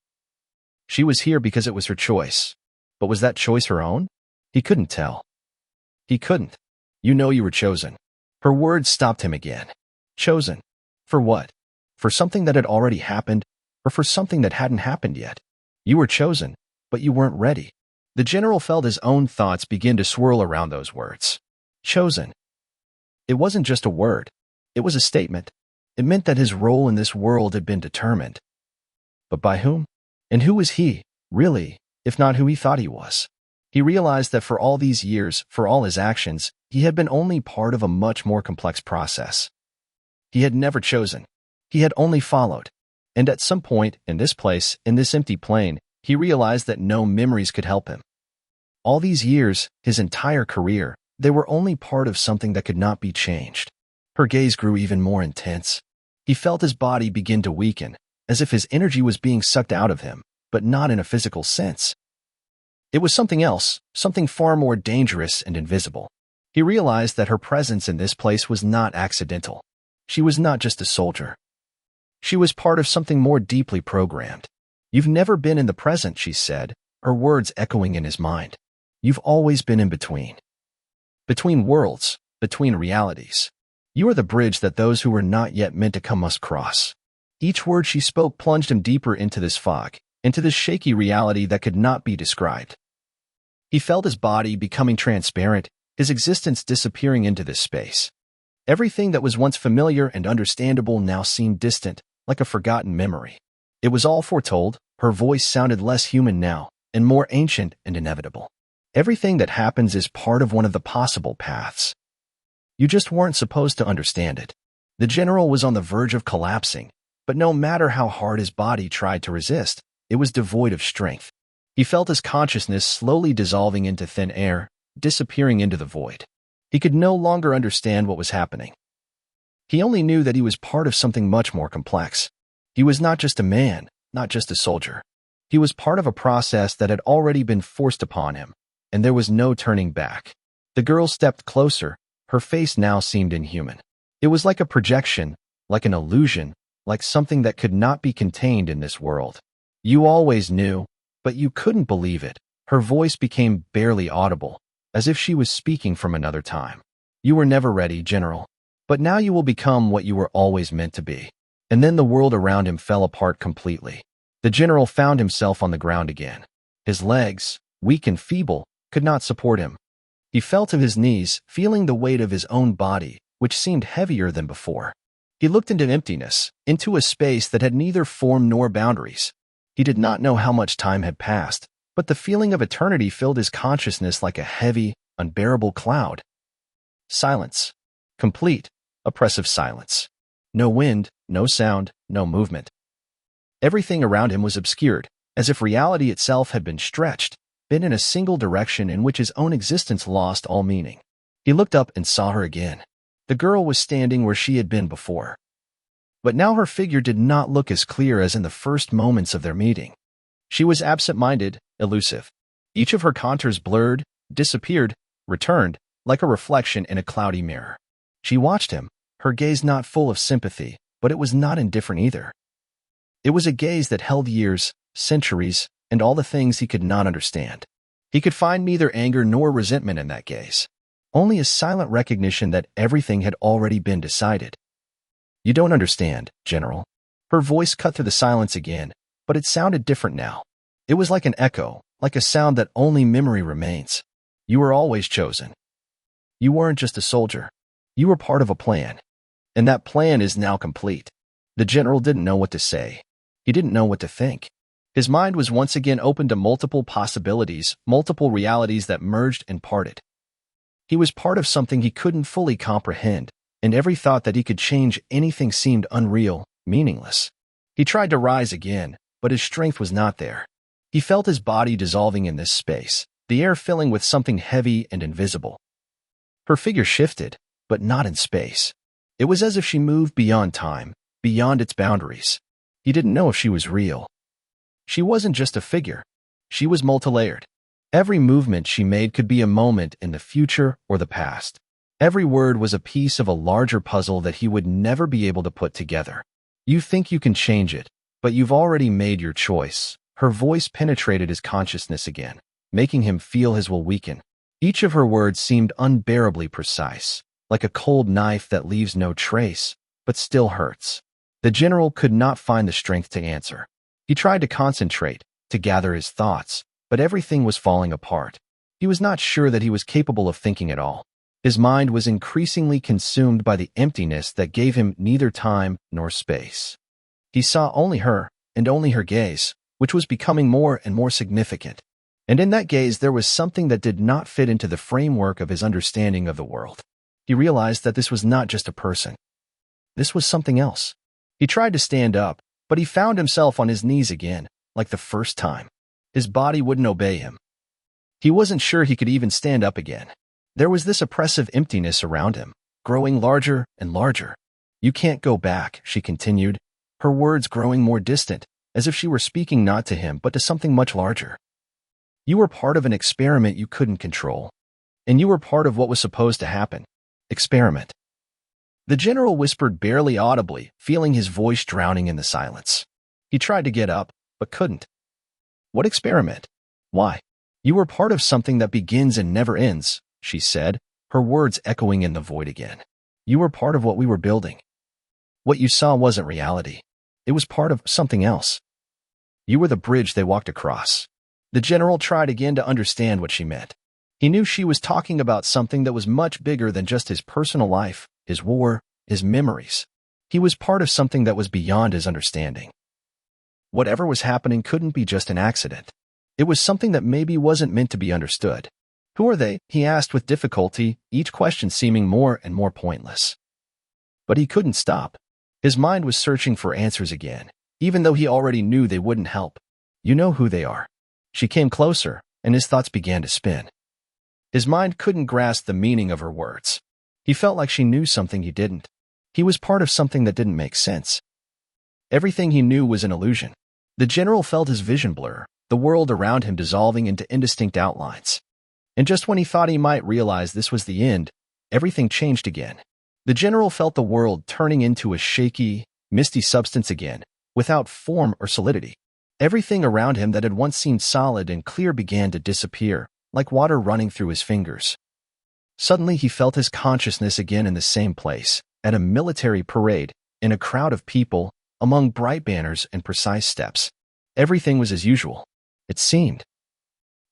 She was here because it was her choice. But was that choice her own? He couldn't tell. He couldn't. You know you were chosen. Her words stopped him again. Chosen. For what? For something that had already happened, or for something that hadn't happened yet? You were chosen, but you weren't ready. The general felt his own thoughts begin to swirl around those words. Chosen. It wasn't just a word. It was a statement. It meant that his role in this world had been determined. But by whom? And who was he, really, if not who he thought he was? He realized that for all these years, for all his actions, he had been only part of a much more complex process. He had never chosen. He had only followed. And at some point, in this place, in this empty plane, he realized that no memories could help him. All these years, his entire career, they were only part of something that could not be changed. Her gaze grew even more intense. He felt his body begin to weaken, as if his energy was being sucked out of him, but not in a physical sense. It was something else, something far more dangerous and invisible. He realized that her presence in this place was not accidental. She was not just a soldier. She was part of something more deeply programmed. You've never been in the present, she said, her words echoing in his mind. You've always been in between. Between worlds, between realities. You are the bridge that those who were not yet meant to come must cross. Each word she spoke plunged him deeper into this fog, into this shaky reality that could not be described. He felt his body becoming transparent, his existence disappearing into this space. Everything that was once familiar and understandable now seemed distant, like a forgotten memory. It was all foretold. Her voice sounded less human now, and more ancient and inevitable. Everything that happens is part of one of the possible paths. You just weren't supposed to understand it. The general was on the verge of collapsing, but no matter how hard his body tried to resist, it was devoid of strength. He felt his consciousness slowly dissolving into thin air, disappearing into the void. He could no longer understand what was happening. He only knew that he was part of something much more complex. He was not just a man, not just a soldier. He was part of a process that had already been forced upon him, and there was no turning back. The girl stepped closer. Her face now seemed inhuman. It was like a projection, like an illusion, like something that could not be contained in this world. You always knew, but you couldn't believe it. Her voice became barely audible, as if she was speaking from another time. You were never ready, General. But now you will become what you were always meant to be. And then the world around him fell apart completely. The general found himself on the ground again. His legs, weak and feeble, could not support him. He fell to his knees, feeling the weight of his own body, which seemed heavier than before. He looked into emptiness, into a space that had neither form nor boundaries. He did not know how much time had passed, but the feeling of eternity filled his consciousness like a heavy, unbearable cloud. Silence. Complete, oppressive silence. No wind, no sound, no movement. Everything around him was obscured, as if reality itself had been stretched, bent in a single direction in which his own existence lost all meaning. He looked up and saw her again. The girl was standing where she had been before. But now her figure did not look as clear as in the first moments of their meeting. She was absent-minded, elusive. Each of her contours blurred, disappeared, returned, like a reflection in a cloudy mirror. She watched him, her gaze not full of sympathy, but it was not indifferent either. It was a gaze that held years, centuries, and all the things he could not understand. He could find neither anger nor resentment in that gaze. Only a silent recognition that everything had already been decided. You don't understand, General. Her voice cut through the silence again, but it sounded different now. It was like an echo, like a sound that only memory remains. You were always chosen. You weren't just a soldier. You were part of a plan. And that plan is now complete. The general didn't know what to say. He didn't know what to think. His mind was once again open to multiple possibilities, multiple realities that merged and parted. He was part of something he couldn't fully comprehend, and every thought that he could change anything seemed unreal, meaningless. He tried to rise again, but his strength was not there. He felt his body dissolving in this space, the air filling with something heavy and invisible. Her figure shifted, but not in space. It was as if she moved beyond time, beyond its boundaries. He didn't know if she was real. She wasn't just a figure. She was multilayered. Every movement she made could be a moment in the future or the past. Every word was a piece of a larger puzzle that he would never be able to put together. You think you can change it, but you've already made your choice. Her voice penetrated his consciousness again, making him feel his will weaken. Each of her words seemed unbearably precise, like a cold knife that leaves no trace, but still hurts. The general could not find the strength to answer. He tried to concentrate, to gather his thoughts, but everything was falling apart. He was not sure that he was capable of thinking at all. His mind was increasingly consumed by the emptiness that gave him neither time nor space. He saw only her, and only her gaze, which was becoming more and more significant. And in that gaze there was something that did not fit into the framework of his understanding of the world. He realized that this was not just a person. This was something else. He tried to stand up, but he found himself on his knees again, like the first time. His body wouldn't obey him. He wasn't sure he could even stand up again. There was this oppressive emptiness around him, growing larger and larger. "You can't go back," she continued, her words growing more distant, as if she were speaking not to him but to something much larger. "You were part of an experiment you couldn't control. And you were part of what was supposed to happen. Experiment." The general whispered barely audibly, feeling his voice drowning in the silence. He tried to get up, but couldn't. "What experiment? Why?" "You were part of something that begins and never ends," she said, her words echoing in the void again. "You were part of what we were building. What you saw wasn't reality. It was part of something else. You were the bridge they walked across." The general tried again to understand what she meant. He knew she was talking about something that was much bigger than just his personal life, his war, his memories. He was part of something that was beyond his understanding. Whatever was happening couldn't be just an accident. It was something that maybe wasn't meant to be understood. "Who are they?" he asked with difficulty, each question seeming more and more pointless. But he couldn't stop. His mind was searching for answers again, even though he already knew they wouldn't help. "You know who they are." She came closer, and his thoughts began to spin. His mind couldn't grasp the meaning of her words. He felt like she knew something he didn't. He was part of something that didn't make sense. Everything he knew was an illusion. The general felt his vision blur, the world around him dissolving into indistinct outlines. And just when he thought he might realize this was the end, everything changed again. The general felt the world turning into a shaky, misty substance again, without form or solidity. Everything around him that had once seemed solid and clear began to disappear, like water running through his fingers. Suddenly he felt his consciousness again in the same place, at a military parade, in a crowd of people, among bright banners and precise steps. Everything was as usual, it seemed.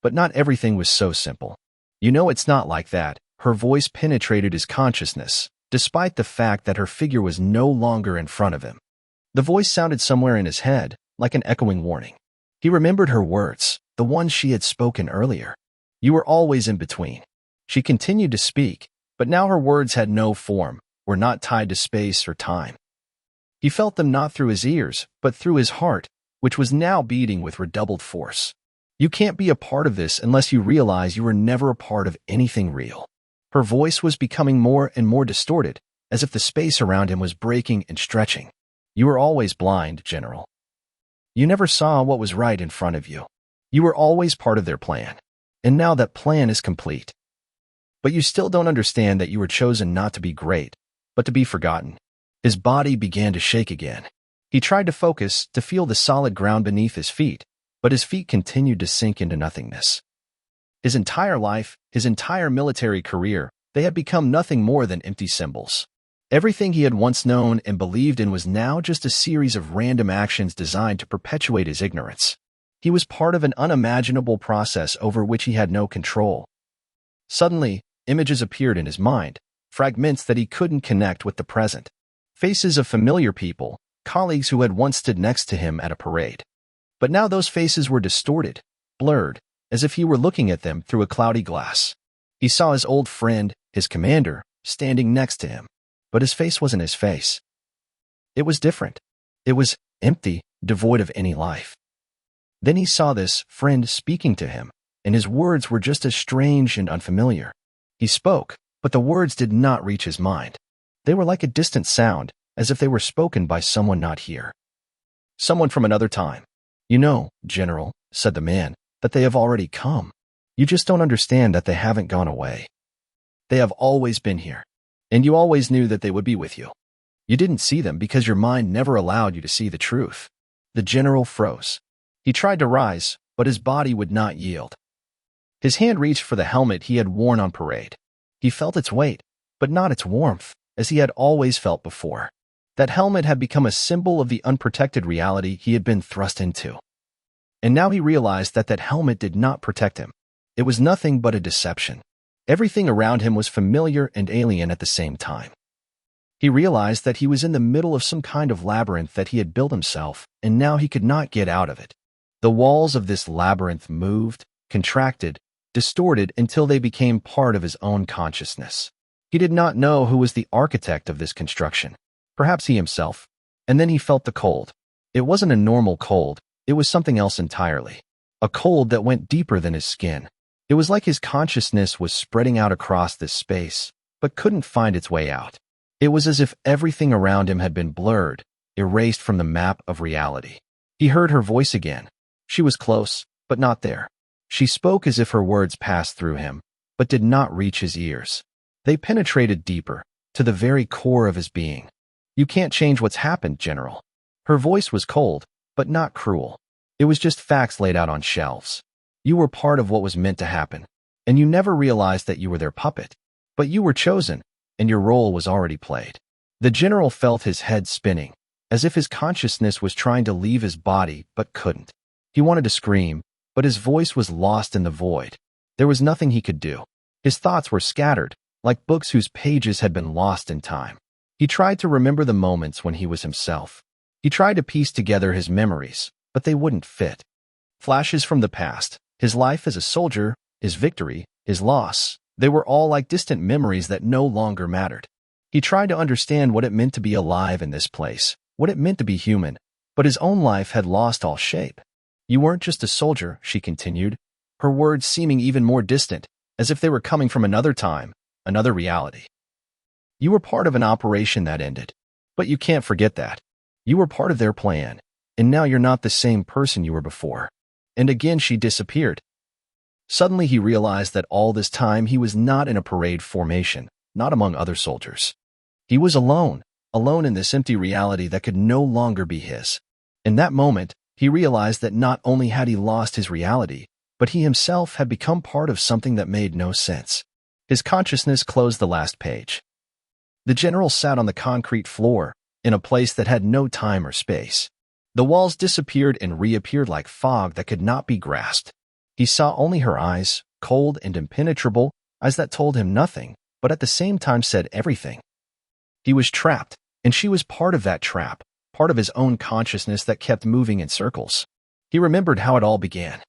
But not everything was so simple. "You know it's not like that." Her voice penetrated his consciousness, despite the fact that her figure was no longer in front of him. The voice sounded somewhere in his head, like an echoing warning. He remembered her words, the ones she had spoken earlier. "You were always in between." She continued to speak, but now her words had no form, were not tied to space or time. He felt them not through his ears, but through his heart, which was now beating with redoubled force. "You can't be a part of this unless you realize you were never a part of anything real." Her voice was becoming more and more distorted, as if the space around him was breaking and stretching. "You were always blind, General. You never saw what was right in front of you. You were always part of their plan. And now that plan is complete. But you still don't understand that you were chosen not to be great, but to be forgotten." His body began to shake again. He tried to focus, to feel the solid ground beneath his feet, but his feet continued to sink into nothingness. His entire life, his entire military career, they had become nothing more than empty symbols. Everything he had once known and believed in was now just a series of random actions designed to perpetuate his ignorance. He was part of an unimaginable process over which he had no control. Suddenly, images appeared in his mind, fragments that he couldn't connect with the present. Faces of familiar people, colleagues who had once stood next to him at a parade. But now those faces were distorted, blurred, as if he were looking at them through a cloudy glass. He saw his old friend, his commander, standing next to him. But his face wasn't his face. It was different. It was empty, devoid of any life. Then he saw this friend speaking to him, and his words were just as strange and unfamiliar. He spoke, but the words did not reach his mind. They were like a distant sound, as if they were spoken by someone not here. Someone from another time. "You know, General," said the man, "that they have already come. You just don't understand that they haven't gone away." They have always been here. And you always knew that they would be with you. You didn't see them because your mind never allowed you to see the truth. The general froze. He tried to rise, but his body would not yield. His hand reached for the helmet he had worn on parade. He felt its weight, but not its warmth, as he had always felt before. That helmet had become a symbol of the unprotected reality he had been thrust into. And now he realized that that helmet did not protect him. It was nothing but a deception. Everything around him was familiar and alien at the same time. He realized that he was in the middle of some kind of labyrinth that he had built himself, and now he could not get out of it. The walls of this labyrinth moved, contracted, distorted until they became part of his own consciousness. He did not know who was the architect of this construction. Perhaps he himself. And then he felt the cold. It wasn't a normal cold. It was something else entirely. A cold that went deeper than his skin. It was like his consciousness was spreading out across this space, but couldn't find its way out. It was as if everything around him had been blurred, erased from the map of reality. He heard her voice again. She was close, but not there. She spoke as if her words passed through him, but did not reach his ears. They penetrated deeper, to the very core of his being. You can't change what's happened, General. Her voice was cold, but not cruel. It was just facts laid out on shelves. You were part of what was meant to happen, and you never realized that you were their puppet. But you were chosen, and your role was already played. The general felt his head spinning, as if his consciousness was trying to leave his body but couldn't. He wanted to scream, but his voice was lost in the void. There was nothing he could do. His thoughts were scattered, like books whose pages had been lost in time. He tried to remember the moments when he was himself. He tried to piece together his memories, but they wouldn't fit. Flashes from the past, his life as a soldier, his victory, his loss, they were all like distant memories that no longer mattered. He tried to understand what it meant to be alive in this place, what it meant to be human, but his own life had lost all shape. You weren't just a soldier, she continued, her words seeming even more distant, as if they were coming from another time, another reality. You were part of an operation that ended, but you can't forget that. You were part of their plan, and now you're not the same person you were before. And again she disappeared. Suddenly he realized that all this time he was not in a parade formation, not among other soldiers. He was alone, alone in this empty reality that could no longer be his. In that moment, he realized that not only had he lost his reality, but he himself had become part of something that made no sense. His consciousness closed the last page. The general sat on the concrete floor, in a place that had no time or space. The walls disappeared and reappeared like fog that could not be grasped. He saw only her eyes, cold and impenetrable, eyes that told him nothing, but at the same time said everything. He was trapped, and she was part of that trap, part of his own consciousness that kept moving in circles. He remembered how it all began,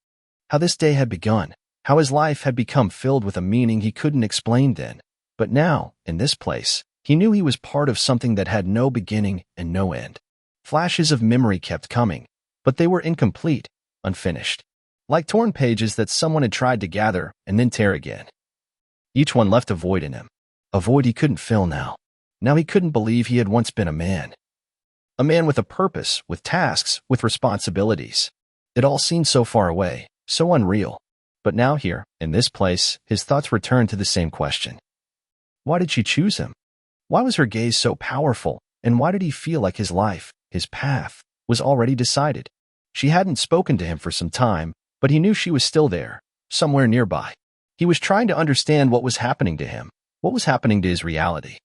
how this day had begun, how his life had become filled with a meaning he couldn't explain then. But now, in this place, he knew he was part of something that had no beginning and no end. Flashes of memory kept coming, but they were incomplete, unfinished. Like torn pages that someone had tried to gather and then tear again. Each one left a void in him, a void he couldn't fill now. Now he couldn't believe he had once been a man. A man with a purpose, with tasks, with responsibilities. It all seemed so far away, so unreal. But now here, in this place, his thoughts returned to the same question. Why did she choose him? Why was her gaze so powerful, and why did he feel like his life, his path, was already decided? She hadn't spoken to him for some time, but he knew she was still there, somewhere nearby. He was trying to understand what was happening to him, what was happening to his reality.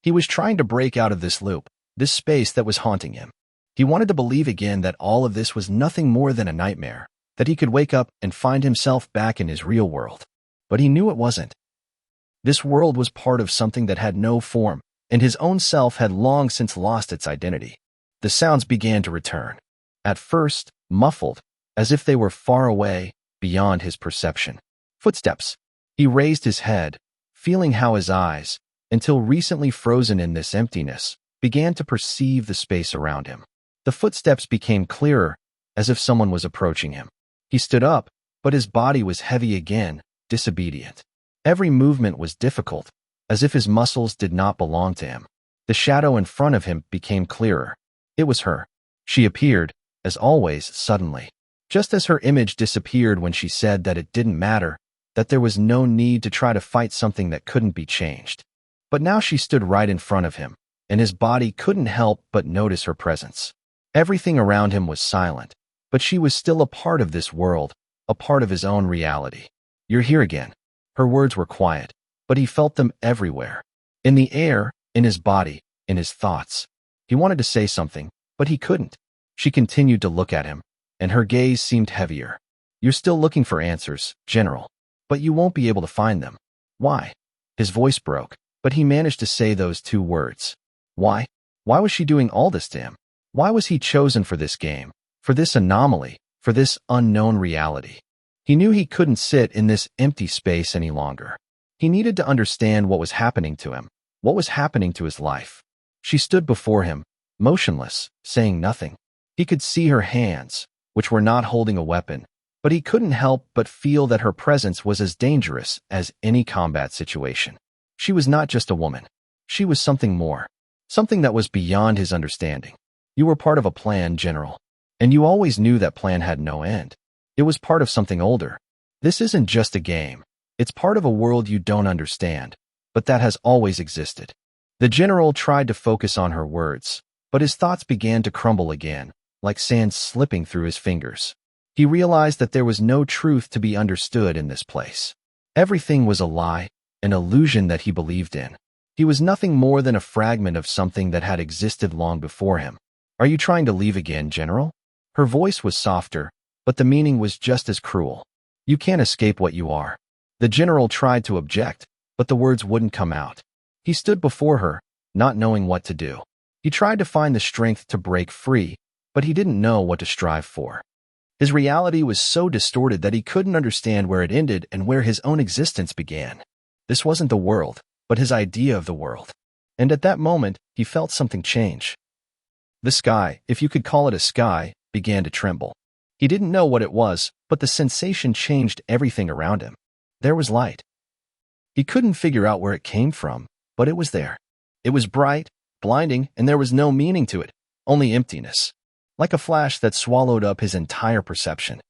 He was trying to break out of this loop, this space that was haunting him. He wanted to believe again that all of this was nothing more than a nightmare, that he could wake up and find himself back in his real world. But he knew it wasn't. This world was part of something that had no form, and his own self had long since lost its identity. The sounds began to return. At first, muffled, as if they were far away, beyond his perception. Footsteps. He raised his head, feeling how his eyes, until recently frozen in this emptiness, began to perceive the space around him. The footsteps became clearer, as if someone was approaching him. He stood up, but his body was heavy again, disobedient. Every movement was difficult, as if his muscles did not belong to him. The shadow in front of him became clearer. It was her. She appeared, as always, suddenly. Just as her image disappeared when she said that it didn't matter, that there was no need to try to fight something that couldn't be changed. But now she stood right in front of him, and his body couldn't help but notice her presence. Everything around him was silent, but she was still a part of this world, a part of his own reality. "You're here again." Her words were quiet, but he felt them everywhere. In the air, in his body, in his thoughts. He wanted to say something, but he couldn't. She continued to look at him, and her gaze seemed heavier. "You're still looking for answers, General, but you won't be able to find them." "Why?" His voice broke, but he managed to say those two words. Why? Why was she doing all this to him? Why was he chosen for this game, for this anomaly, for this unknown reality? He knew he couldn't sit in this empty space any longer. He needed to understand what was happening to him, what was happening to his life. She stood before him, motionless, saying nothing. He could see her hands, which were not holding a weapon, but he couldn't help but feel that her presence was as dangerous as any combat situation. She was not just a woman. She was something more, something that was beyond his understanding. "You were part of a plan, General, and you always knew that plan had no end. It was part of something older. This isn't just a game. It's part of a world you don't understand, but that has always existed." The general tried to focus on her words, but his thoughts began to crumble again, like sand slipping through his fingers. He realized that there was no truth to be understood in this place. Everything was a lie, an illusion that he believed in. He was nothing more than a fragment of something that had existed long before him. "Are you trying to leave again, General?" Her voice was softer, but the meaning was just as cruel. "You can't escape what you are." The general tried to object, but the words wouldn't come out. He stood before her, not knowing what to do. He tried to find the strength to break free, but he didn't know what to strive for. His reality was so distorted that he couldn't understand where it ended and where his own existence began. This wasn't the world, but his idea of the world. And at that moment, he felt something change. The sky, if you could call it a sky, began to tremble. He didn't know what it was, but the sensation changed everything around him. There was light. He couldn't figure out where it came from, but it was there. It was bright, blinding, and there was no meaning to it, only emptiness, like a flash that swallowed up his entire perception.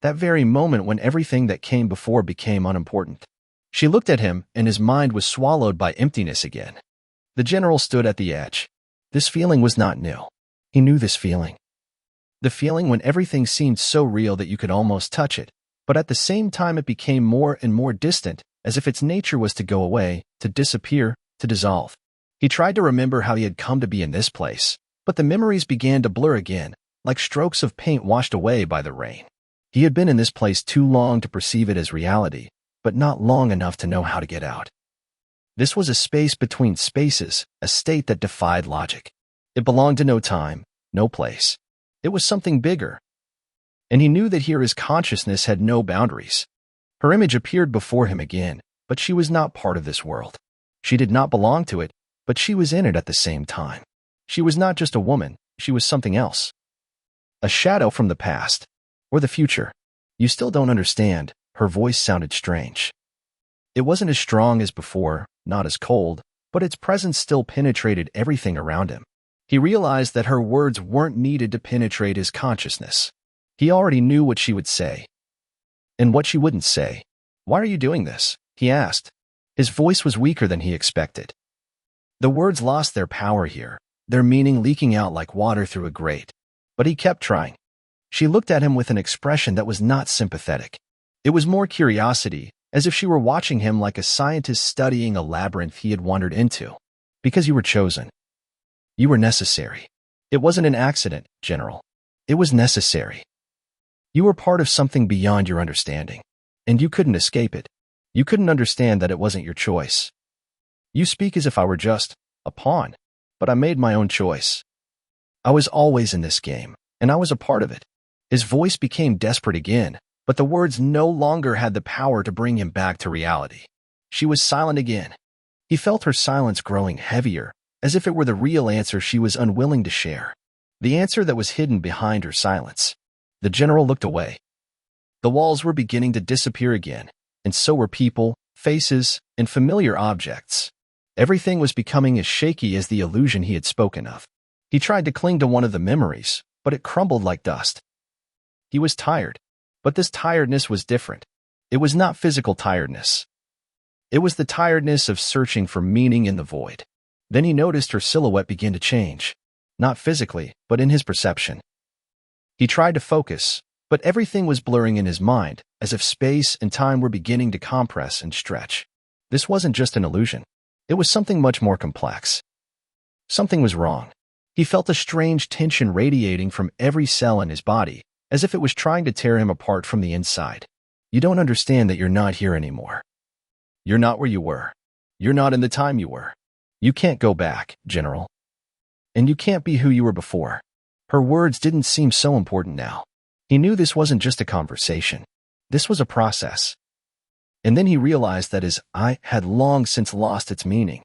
That very moment when everything that came before became unimportant. She looked at him, and his mind was swallowed by emptiness again. The general stood at the edge. This feeling was not new. He knew this feeling. The feeling when everything seemed so real that you could almost touch it, but at the same time it became more and more distant, as if its nature was to go away, to disappear, to dissolve. He tried to remember how he had come to be in this place, but the memories began to blur again, like strokes of paint washed away by the rain. He had been in this place too long to perceive it as reality, but not long enough to know how to get out. This was a space between spaces, a state that defied logic. It belonged to no time, no place. It was something bigger. And he knew that here his consciousness had no boundaries. Her image appeared before him again, but she was not part of this world. She did not belong to it, but she was in it at the same time. She was not just a woman, she was something else. A shadow from the past, or the future. "You still don't understand." Her voice sounded strange. It wasn't as strong as before, not as cold, but its presence still penetrated everything around him. He realized that her words weren't needed to penetrate his consciousness. He already knew what she would say, and what she wouldn't say. "Why are you doing this?" he asked. His voice was weaker than he expected. The words lost their power here, their meaning leaking out like water through a grate. But he kept trying. She looked at him with an expression that was not sympathetic. It was more curiosity, as if she were watching him like a scientist studying a labyrinth he had wandered into. "Because you were chosen. You were necessary. It wasn't an accident, General. It was necessary. You were part of something beyond your understanding, and you couldn't escape it. You couldn't understand that it wasn't your choice. You speak as if I were just a pawn, but I made my own choice. I was always in this game, and I was a part of it." His voice became desperate again, but the words no longer had the power to bring him back to reality. She was silent again. He felt her silence growing heavier, as if it were the real answer she was unwilling to share. The answer that was hidden behind her silence. The general looked away. The walls were beginning to disappear again, and so were people, faces, and familiar objects. Everything was becoming as shaky as the illusion he had spoken of. He tried to cling to one of the memories, but it crumbled like dust. He was tired, but this tiredness was different. It was not physical tiredness. It was the tiredness of searching for meaning in the void. Then he noticed her silhouette begin to change. Not physically, but in his perception. He tried to focus, but everything was blurring in his mind, as if space and time were beginning to compress and stretch. This wasn't just an illusion. It was something much more complex. Something was wrong. He felt a strange tension radiating from every cell in his body, as if it was trying to tear him apart from the inside. You don't understand that you're not here anymore. You're not where you were. You're not in the time you were. You can't go back, General. And you can't be who you were before. Her words didn't seem so important now. He knew this wasn't just a conversation. This was a process. And then he realized that his "I" had long since lost its meaning.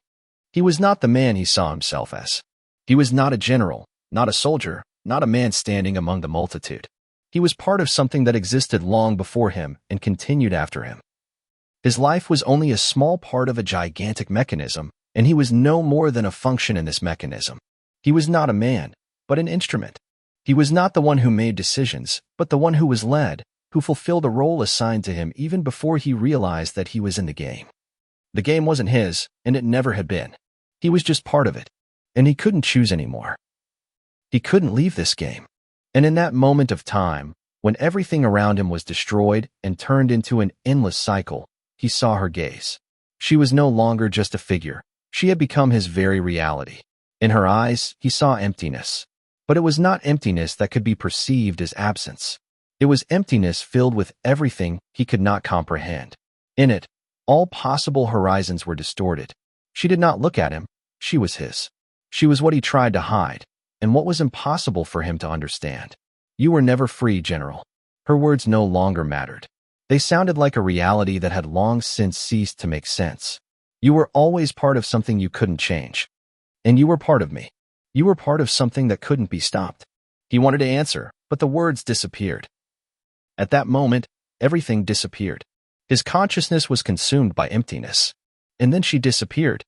He was not the man he saw himself as. He was not a general, not a soldier, not a man standing among the multitude. He was part of something that existed long before him and continued after him. His life was only a small part of a gigantic mechanism, and he was no more than a function in this mechanism. He was not a man, but an instrument. He was not the one who made decisions, but the one who was led, who fulfilled a role assigned to him even before he realized that he was in the game. The game wasn't his, and it never had been. He was just part of it, and he couldn't choose anymore. He couldn't leave this game. And in that moment of time, when everything around him was destroyed and turned into an endless cycle, he saw her gaze. She was no longer just a figure. She had become his very reality. In her eyes, he saw emptiness. But it was not emptiness that could be perceived as absence. It was emptiness filled with everything he could not comprehend. In it, all possible horizons were distorted. She did not look at him. She was his. She was what he tried to hide, and what was impossible for him to understand. You were never free, General. Her words no longer mattered. They sounded like a reality that had long since ceased to make sense. You were always part of something you couldn't change. And you were part of me. You were part of something that couldn't be stopped. He wanted to answer, but the words disappeared. At that moment, everything disappeared. His consciousness was consumed by emptiness. And then she disappeared.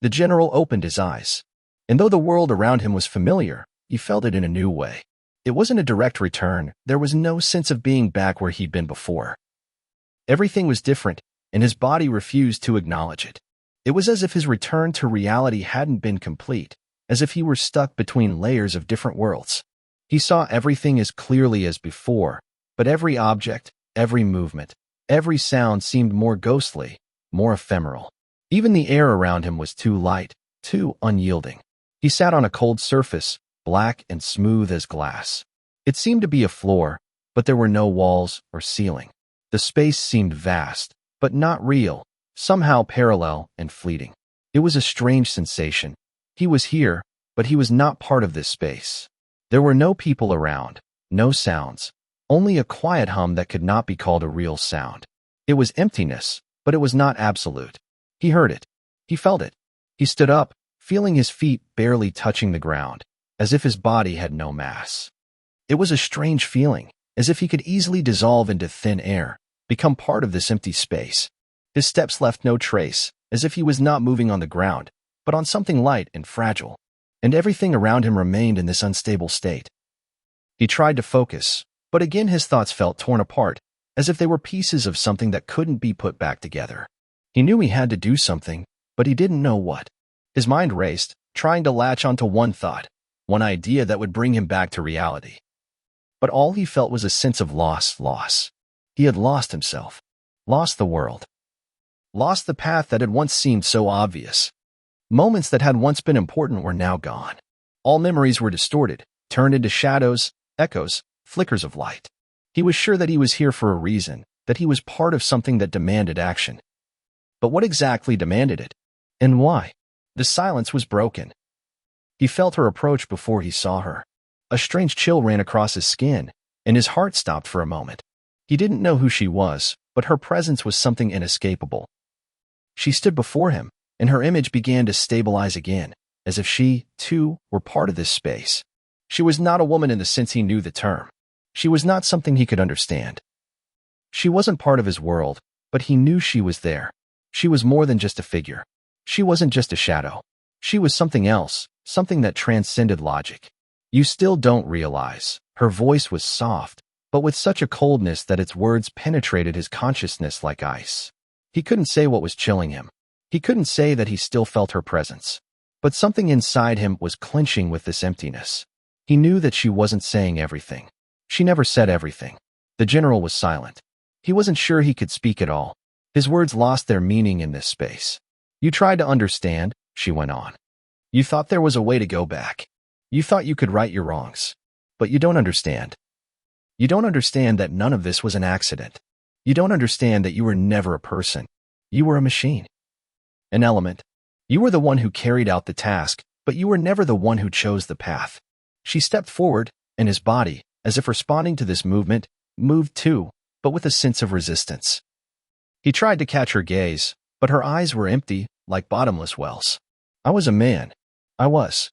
The general opened his eyes. And though the world around him was familiar, he felt it in a new way. It wasn't a direct return. There was no sense of being back where he'd been before. Everything was different, and his body refused to acknowledge it. It was as if his return to reality hadn't been complete, as if he were stuck between layers of different worlds. He saw everything as clearly as before, but every object, every movement, every sound seemed more ghostly, more ephemeral. Even the air around him was too light, too unyielding. He sat on a cold surface, black and smooth as glass. It seemed to be a floor, but there were no walls or ceiling. The space seemed vast, but not real, somehow parallel and fleeting. It was a strange sensation. He was here, but he was not part of this space. There were no people around, no sounds, only a quiet hum that could not be called a real sound. It was emptiness, but it was not absolute. He heard it. He felt it. He stood up, feeling his feet barely touching the ground, as if his body had no mass. It was a strange feeling, as if he could easily dissolve into thin air, become part of this empty space. His steps left no trace, as if he was not moving on the ground, but on something light and fragile, and everything around him remained in this unstable state. He tried to focus, but again his thoughts felt torn apart, as if they were pieces of something that couldn't be put back together. He knew he had to do something, but he didn't know what. His mind raced, trying to latch onto one thought, one idea that would bring him back to reality. But all he felt was a sense of loss. He had lost himself, lost the world, lost the path that had once seemed so obvious. Moments that had once been important were now gone. All memories were distorted, turned into shadows, echoes, flickers of light. He was sure that he was here for a reason, that he was part of something that demanded action. But what exactly demanded it? And why? The silence was broken. He felt her approach before he saw her. A strange chill ran across his skin, and his heart stopped for a moment. He didn't know who she was, but her presence was something inescapable. She stood before him, and her image began to stabilize again, as if she, too, were part of this space. She was not a woman in the sense he knew the term. She was not something he could understand. She wasn't part of his world, but he knew she was there. She was more than just a figure. She wasn't just a shadow. She was something else, something that transcended logic. You still don't realize. Her voice was soft, but with such a coldness that its words penetrated his consciousness like ice. He couldn't say what was chilling him. He couldn't say that he still felt her presence. But something inside him was clinching with this emptiness. He knew that she wasn't saying everything. She never said everything. The general was silent. He wasn't sure he could speak at all. His words lost their meaning in this space. You tried to understand, she went on. You thought there was a way to go back. You thought you could right your wrongs. But you don't understand. You don't understand that none of this was an accident. You don't understand that you were never a person. You were a machine. An element. You were the one who carried out the task, but you were never the one who chose the path. She stepped forward, and his body, as if responding to this movement, moved too, but with a sense of resistance. He tried to catch her gaze, but her eyes were empty, like bottomless wells. I was a man. I was.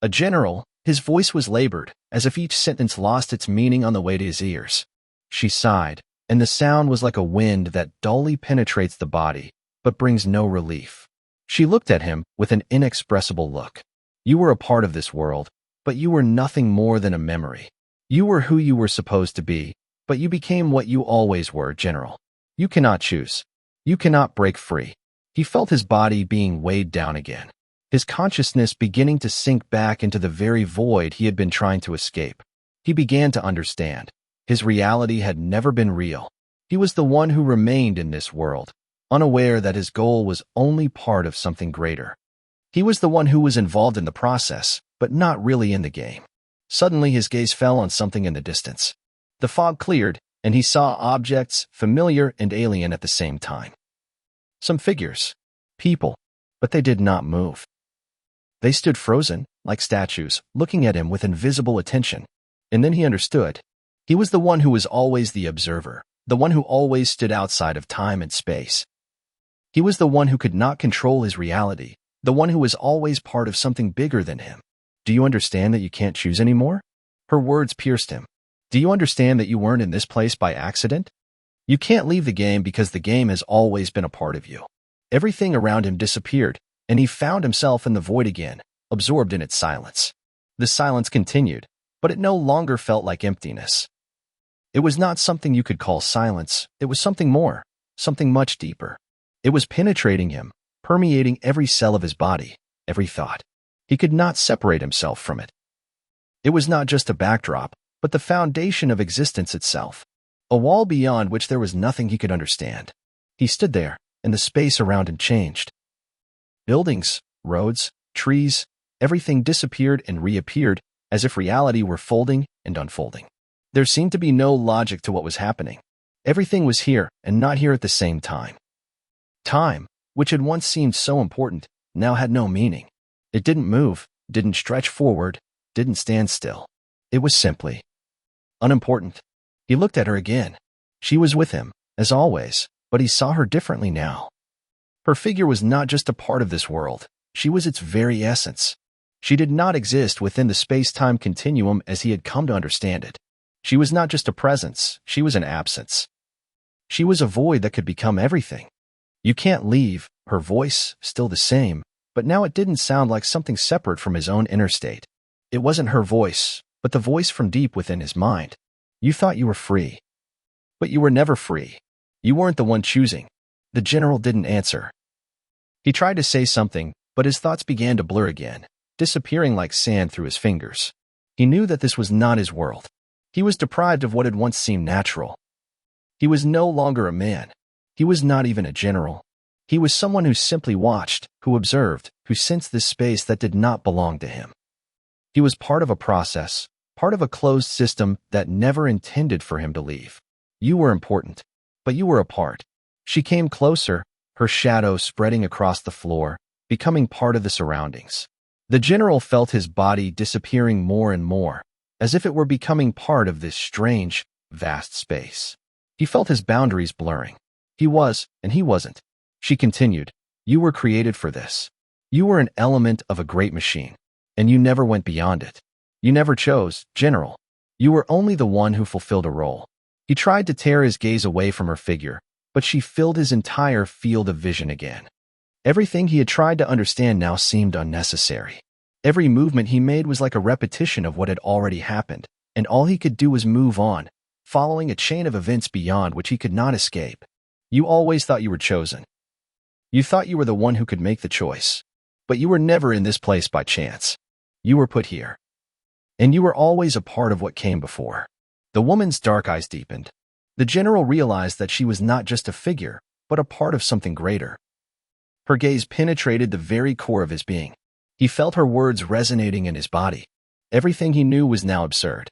A general. His voice was labored, as if each sentence lost its meaning on the way to his ears. She sighed, and the sound was like a wind that dully penetrates the body, but brings no relief. She looked at him with an inexpressible look. You were a part of this world, but you were nothing more than a memory. You were who you were supposed to be, but you became what you always were, General. You cannot choose. You cannot break free. He felt his body being weighed down again, his consciousness beginning to sink back into the very void he had been trying to escape. He began to understand. His reality had never been real. He was the one who remained in this world, unaware that his goal was only part of something greater. He was the one who was involved in the process, but not really in the game. Suddenly his gaze fell on something in the distance. The fog cleared, and he saw objects, familiar and alien at the same time. Some figures. People. But they did not move. They stood frozen, like statues, looking at him with invisible attention. And then he understood. He was the one who was always the observer, the one who always stood outside of time and space. He was the one who could not control his reality, the one who was always part of something bigger than him. Do you understand that you can't choose anymore? Her words pierced him. Do you understand that you weren't in this place by accident? You can't leave the game because the game has always been a part of you. Everything around him disappeared, and he found himself in the void again, absorbed in its silence. The silence continued, but it no longer felt like emptiness. It was not something you could call silence. It was something more, something much deeper. It was penetrating him, permeating every cell of his body, every thought. He could not separate himself from it. It was not just a backdrop, but the foundation of existence itself, a wall beyond which there was nothing he could understand. He stood there, and the space around him changed. Buildings, roads, trees, everything disappeared and reappeared as if reality were folding and unfolding. There seemed to be no logic to what was happening. Everything was here and not here at the same time. Time, which had once seemed so important, now had no meaning. It didn't move, didn't stretch forward, didn't stand still. It was simply unimportant. He looked at her again. She was with him, as always, but he saw her differently now. Her figure was not just a part of this world. She was its very essence. She did not exist within the space-time continuum as he had come to understand it. She was not just a presence, she was an absence. She was a void that could become everything. You can't leave, her voice, still the same, but now it didn't sound like something separate from his own inner state. It wasn't her voice, but the voice from deep within his mind. You thought you were free. But you were never free. You weren't the one choosing. The general didn't answer. He tried to say something, but his thoughts began to blur again, disappearing like sand through his fingers. He knew that this was not his world. He was deprived of what had once seemed natural. He was no longer a man. He was not even a general. He was someone who simply watched, who observed, who sensed this space that did not belong to him. He was part of a process, part of a closed system that never intended for him to leave. You were important, but you were a part. She came closer, her shadow spreading across the floor, becoming part of the surroundings. The general felt his body disappearing more and more, as if it were becoming part of this strange, vast space. He felt his boundaries blurring. He was, and he wasn't. She continued, you were created for this. You were an element of a great machine, and you never went beyond it. You never chose, General. You were only the one who fulfilled a role. He tried to tear his gaze away from her figure, but she filled his entire field of vision again. Everything he had tried to understand now seemed unnecessary. Every movement he made was like a repetition of what had already happened, and all he could do was move on, following a chain of events beyond which he could not escape. You always thought you were chosen. You thought you were the one who could make the choice. But you were never in this place by chance. You were put here. And you were always a part of what came before. The woman's dark eyes deepened. The general realized that she was not just a figure, but a part of something greater. Her gaze penetrated the very core of his being. He felt her words resonating in his body. Everything he knew was now absurd.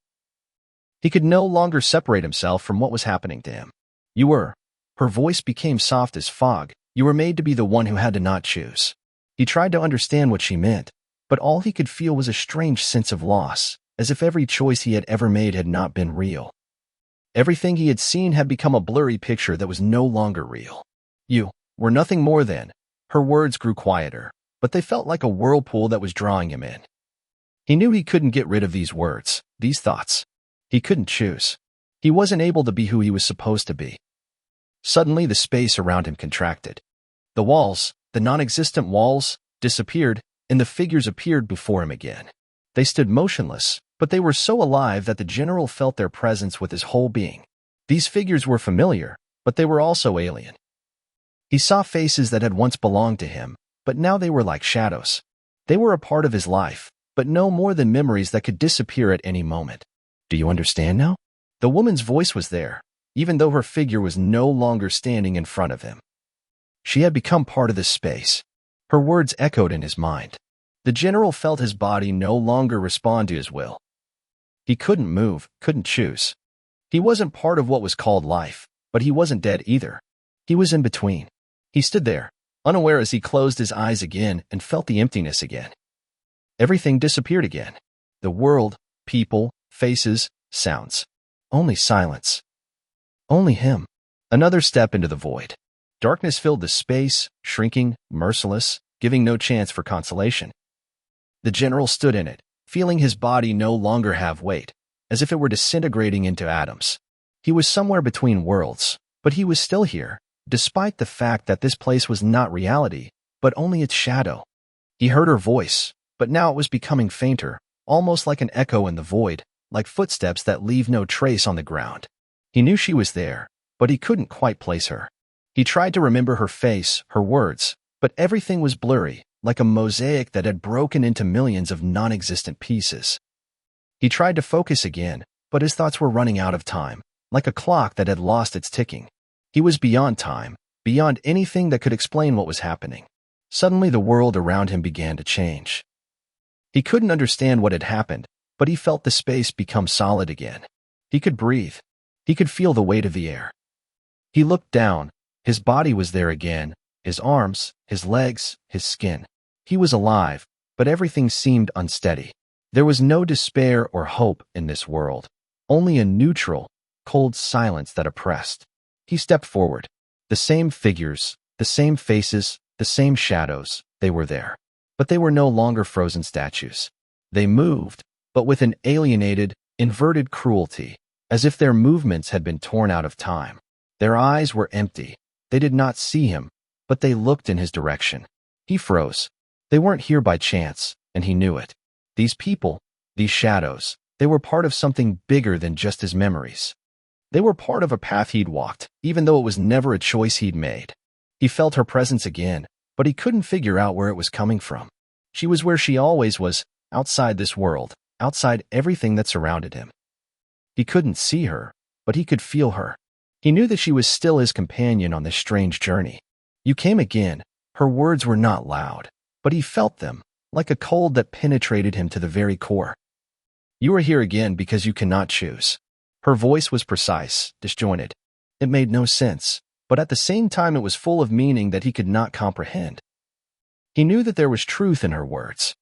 He could no longer separate himself from what was happening to him. You were. Her voice became soft as fog. You were made to be the one who had to not choose. He tried to understand what she meant, but all he could feel was a strange sense of loss, as if every choice he had ever made had not been real. Everything he had seen had become a blurry picture that was no longer real. You were nothing more than. Her words grew quieter, but they felt like a whirlpool that was drawing him in. He knew he couldn't get rid of these words, these thoughts. He couldn't choose. He wasn't able to be who he was supposed to be. Suddenly, the space around him contracted. The walls, the non-existent walls, disappeared, and the figures appeared before him again. They stood motionless, but they were so alive that the general felt their presence with his whole being. These figures were familiar, but they were also alien. He saw faces that had once belonged to him, but now they were like shadows. They were a part of his life, but no more than memories that could disappear at any moment. Do you understand now? The woman's voice was there, even though her figure was no longer standing in front of him. She had become part of this space. Her words echoed in his mind. The general felt his body no longer respond to his will. He couldn't move, couldn't choose. He wasn't part of what was called life, but he wasn't dead either. He was in between. He stood there, unaware as he closed his eyes again and felt the emptiness again. Everything disappeared again. The world, people, faces, sounds. Only silence. Only him. Another step into the void. Darkness filled the space, shrinking, merciless, giving no chance for consolation. The general stood in it, feeling his body no longer have weight, as if it were disintegrating into atoms. He was somewhere between worlds, but he was still here, despite the fact that this place was not reality, but only its shadow. He heard her voice, but now it was becoming fainter, almost like an echo in the void, like footsteps that leave no trace on the ground. He knew she was there, but he couldn't quite place her. He tried to remember her face, her words, but everything was blurry, like a mosaic that had broken into millions of non-existent pieces. He tried to focus again, but his thoughts were running out of time, like a clock that had lost its ticking. He was beyond time, beyond anything that could explain what was happening. Suddenly the world around him began to change. He couldn't understand what had happened, but he felt the space become solid again. He could breathe. He could feel the weight of the air. He looked down. His body was there again, his arms, his legs, his skin. He was alive, but everything seemed unsteady. There was no despair or hope in this world, only a neutral, cold silence that oppressed. He stepped forward. The same figures, the same faces, the same shadows, they were there. But they were no longer frozen statues. They moved, but with an alienated, inverted cruelty, as if their movements had been torn out of time. Their eyes were empty. They did not see him, but they looked in his direction. He froze. They weren't here by chance, and he knew it. These people, these shadows, they were part of something bigger than just his memories. They were part of a path he'd walked, even though it was never a choice he'd made. He felt her presence again, but he couldn't figure out where it was coming from. She was where she always was, outside this world, outside everything that surrounded him. He couldn't see her, but he could feel her. He knew that she was still his companion on this strange journey. You came again. Her words were not loud, but he felt them, like a cold that penetrated him to the very core. You are here again because you cannot choose. Her voice was precise, disjointed. It made no sense, but at the same time it was full of meaning that he could not comprehend. He knew that there was truth in her words.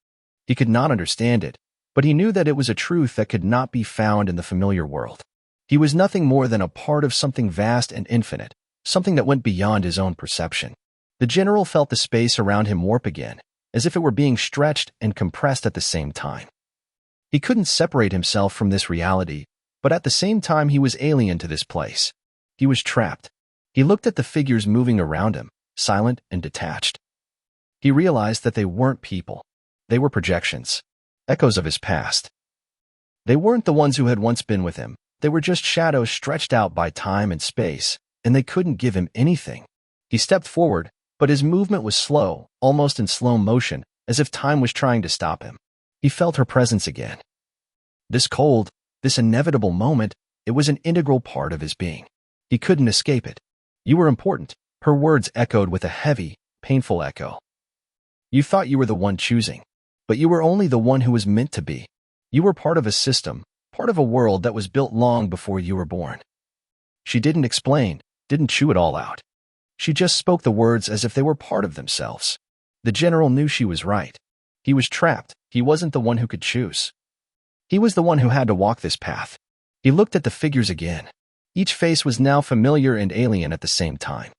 He could not understand it, but he knew that it was a truth that could not be found in the familiar world. He was nothing more than a part of something vast and infinite, something that went beyond his own perception. The general felt the space around him warp again, as if it were being stretched and compressed at the same time. He couldn't separate himself from this reality, but at the same time he was alien to this place. He was trapped. He looked at the figures moving around him, silent and detached. He realized that they weren't people. They were projections, echoes of his past. They weren't the ones who had once been with him, They were just shadows stretched out by time and space, and they couldn't give him anything. He stepped forward, but his movement was slow, almost in slow motion, as if time was trying to stop him. He felt her presence again. This cold, this inevitable moment, it was an integral part of his being. He couldn't escape it. You were important. Her words echoed with a heavy, painful echo. You thought you were the one choosing, but you were only the one who was meant to be. You were part of a system, part of a world that was built long before you were born. She didn't explain, didn't chew it all out. She just spoke the words as if they were part of themselves. The general knew she was right. He was trapped. He wasn't the one who could choose. He was the one who had to walk this path. He looked at the figures again. Each face was now familiar and alien at the same time.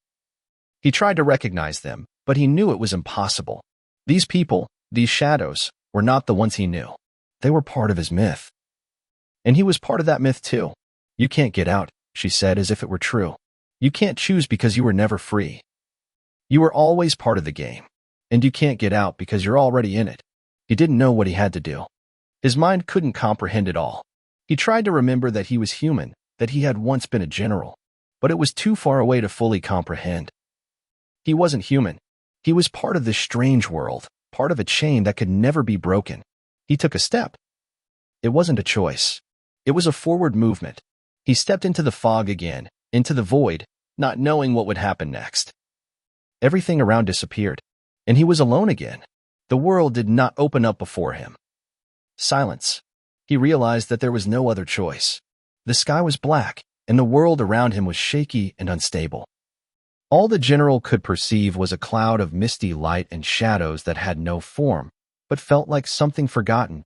He tried to recognize them, but he knew it was impossible. These people, these shadows, were not the ones he knew. They were part of his myth. And he was part of that myth too. You can't get out, she said as if it were true. You can't choose because you were never free. You were always part of the game. And you can't get out because you're already in it. He didn't know what he had to do. His mind couldn't comprehend it all. He tried to remember that he was human, that he had once been a general, but it was too far away to fully comprehend. He wasn't human. He was part of this strange world, part of a chain that could never be broken. He took a step. It wasn't a choice. It was a forward movement. He stepped into the fog again, into the void, not knowing what would happen next. Everything around disappeared, and he was alone again. The world did not open up before him. Silence. He realized that there was no other choice. The sky was black, and the world around him was shaky and unstable. All the general could perceive was a cloud of misty light and shadows that had no form, but felt like something forgotten.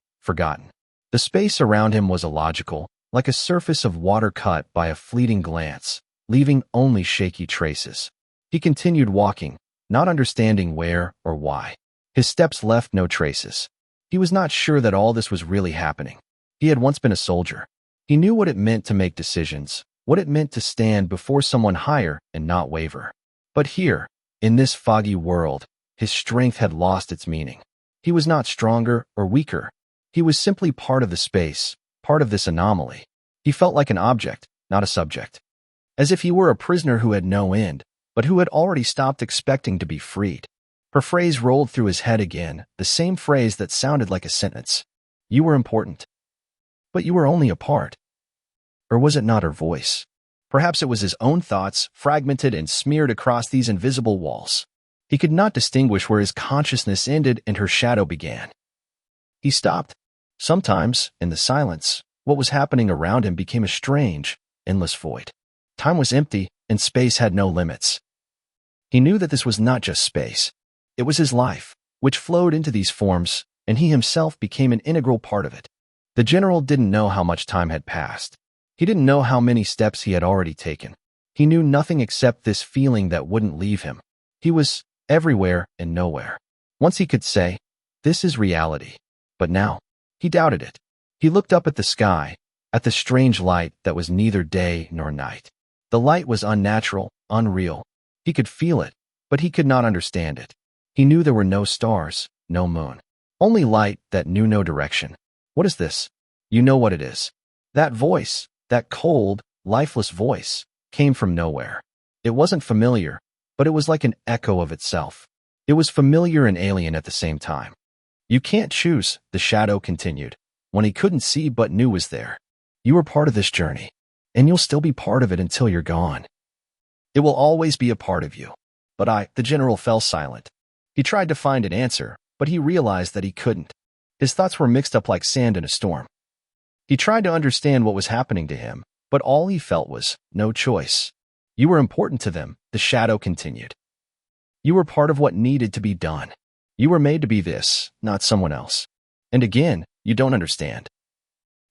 The space around him was illogical, like a surface of water cut by a fleeting glance, leaving only shaky traces. He continued walking, not understanding where or why. His steps left no traces. He was not sure that all this was really happening. He had once been a soldier. He knew what it meant to make decisions, what it meant to stand before someone higher and not waver. But here, in this foggy world, his strength had lost its meaning. He was not stronger or weaker. He was simply part of the space, part of this anomaly. He felt like an object, not a subject. As if he were a prisoner who had no end, but who had already stopped expecting to be freed. Her phrase rolled through his head again, the same phrase that sounded like a sentence. You were important. But you were only a part. Or was it not her voice? Perhaps it was his own thoughts, fragmented and smeared across these invisible walls. He could not distinguish where his consciousness ended and her shadow began. He stopped. Sometimes, in the silence, what was happening around him became a strange, endless void. Time was empty, and space had no limits. He knew that this was not just space. It was his life, which flowed into these forms, and he himself became an integral part of it. The general didn't know how much time had passed. He didn't know how many steps he had already taken. He knew nothing except this feeling that wouldn't leave him. He was everywhere and nowhere. Once he could say, this is reality. But now, he doubted it. He looked up at the sky, at the strange light that was neither day nor night. The light was unnatural, unreal. He could feel it, but he could not understand it. He knew there were no stars, no moon. Only light that knew no direction. What is this? You know what it is. That voice, that cold, lifeless voice, came from nowhere. It wasn't familiar, but it was like an echo of itself. It was familiar and alien at the same time. You can't choose, the shadow continued, when he couldn't see but knew was there. You were part of this journey, and you'll still be part of it until you're gone. It will always be a part of you. But the general fell silent. He tried to find an answer, but he realized that he couldn't. His thoughts were mixed up like sand in a storm. He tried to understand what was happening to him, but all he felt was no choice. You were important to them, the shadow continued. You were part of what needed to be done. You were made to be this, not someone else. And again, you don't understand.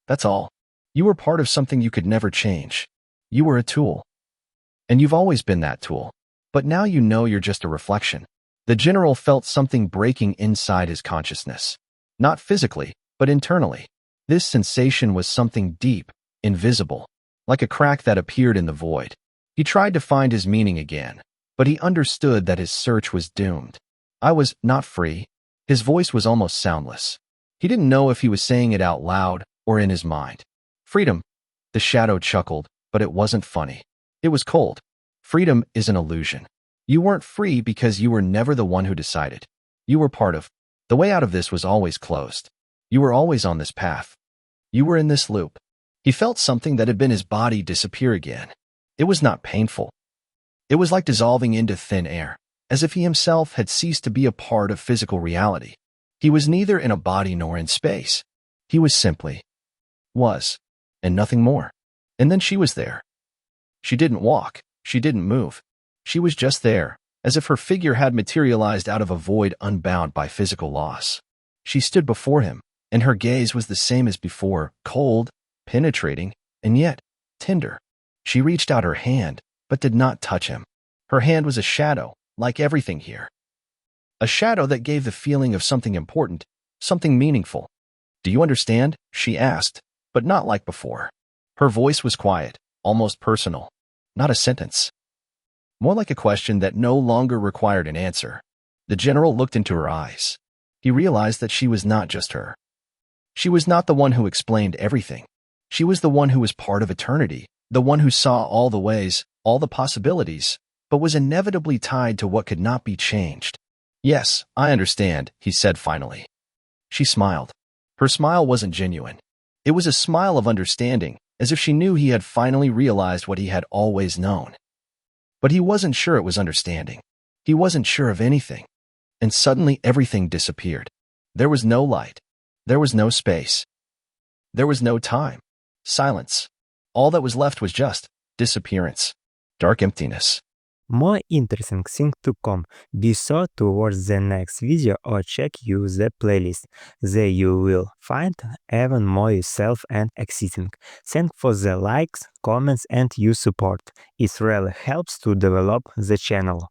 That's all. You were part of something you could never change. You were a tool. And you've always been that tool. But now you know you're just a reflection. The general felt something breaking inside his consciousness. Not physically, but internally. This sensation was something deep, invisible, like a crack that appeared in the void. He tried to find his meaning again, but he understood that his search was doomed. I was not free. His voice was almost soundless. He didn't know if he was saying it out loud or in his mind. Freedom. The shadow chuckled, but it wasn't funny. It was cold. Freedom is an illusion. You weren't free because you were never the one who decided. You were part of. The way out of this was always closed. You were always on this path. You were in this loop. He felt something that had been his body disappear again. It was not painful. It was like dissolving into thin air, as if he himself had ceased to be a part of physical reality. He was neither in a body nor in space. He was simply was, and nothing more. And then she was there. She didn't walk. She didn't move. She was just there, as if her figure had materialized out of a void unbound by physical loss. She stood before him, and her gaze was the same as before, cold, penetrating, and yet tender. She reached out her hand, but did not touch him. Her hand was a shadow, like everything here. A shadow that gave the feeling of something important, something meaningful. "Do you understand?" she asked, but not like before. Her voice was quiet, almost personal. Not a sentence. More like a question that no longer required an answer. The general looked into her eyes. He realized that she was not just her. She was not the one who explained everything. She was the one who was part of eternity, the one who saw all the ways, all the possibilities, but was inevitably tied to what could not be changed. "Yes, I understand," he said finally. She smiled. Her smile wasn't genuine. It was a smile of understanding, as if she knew he had finally realized what he had always known. But he wasn't sure it was understanding. He wasn't sure of anything. And suddenly everything disappeared. There was no light. There was no space. There was no time. Silence. All that was left was just disappearance. Dark emptiness. More interesting thing to come. Be sure to watch the next video or check you the playlist. There you will find even more yourself and exciting. Thanks for the likes, comments and your support. It really helps to develop the channel.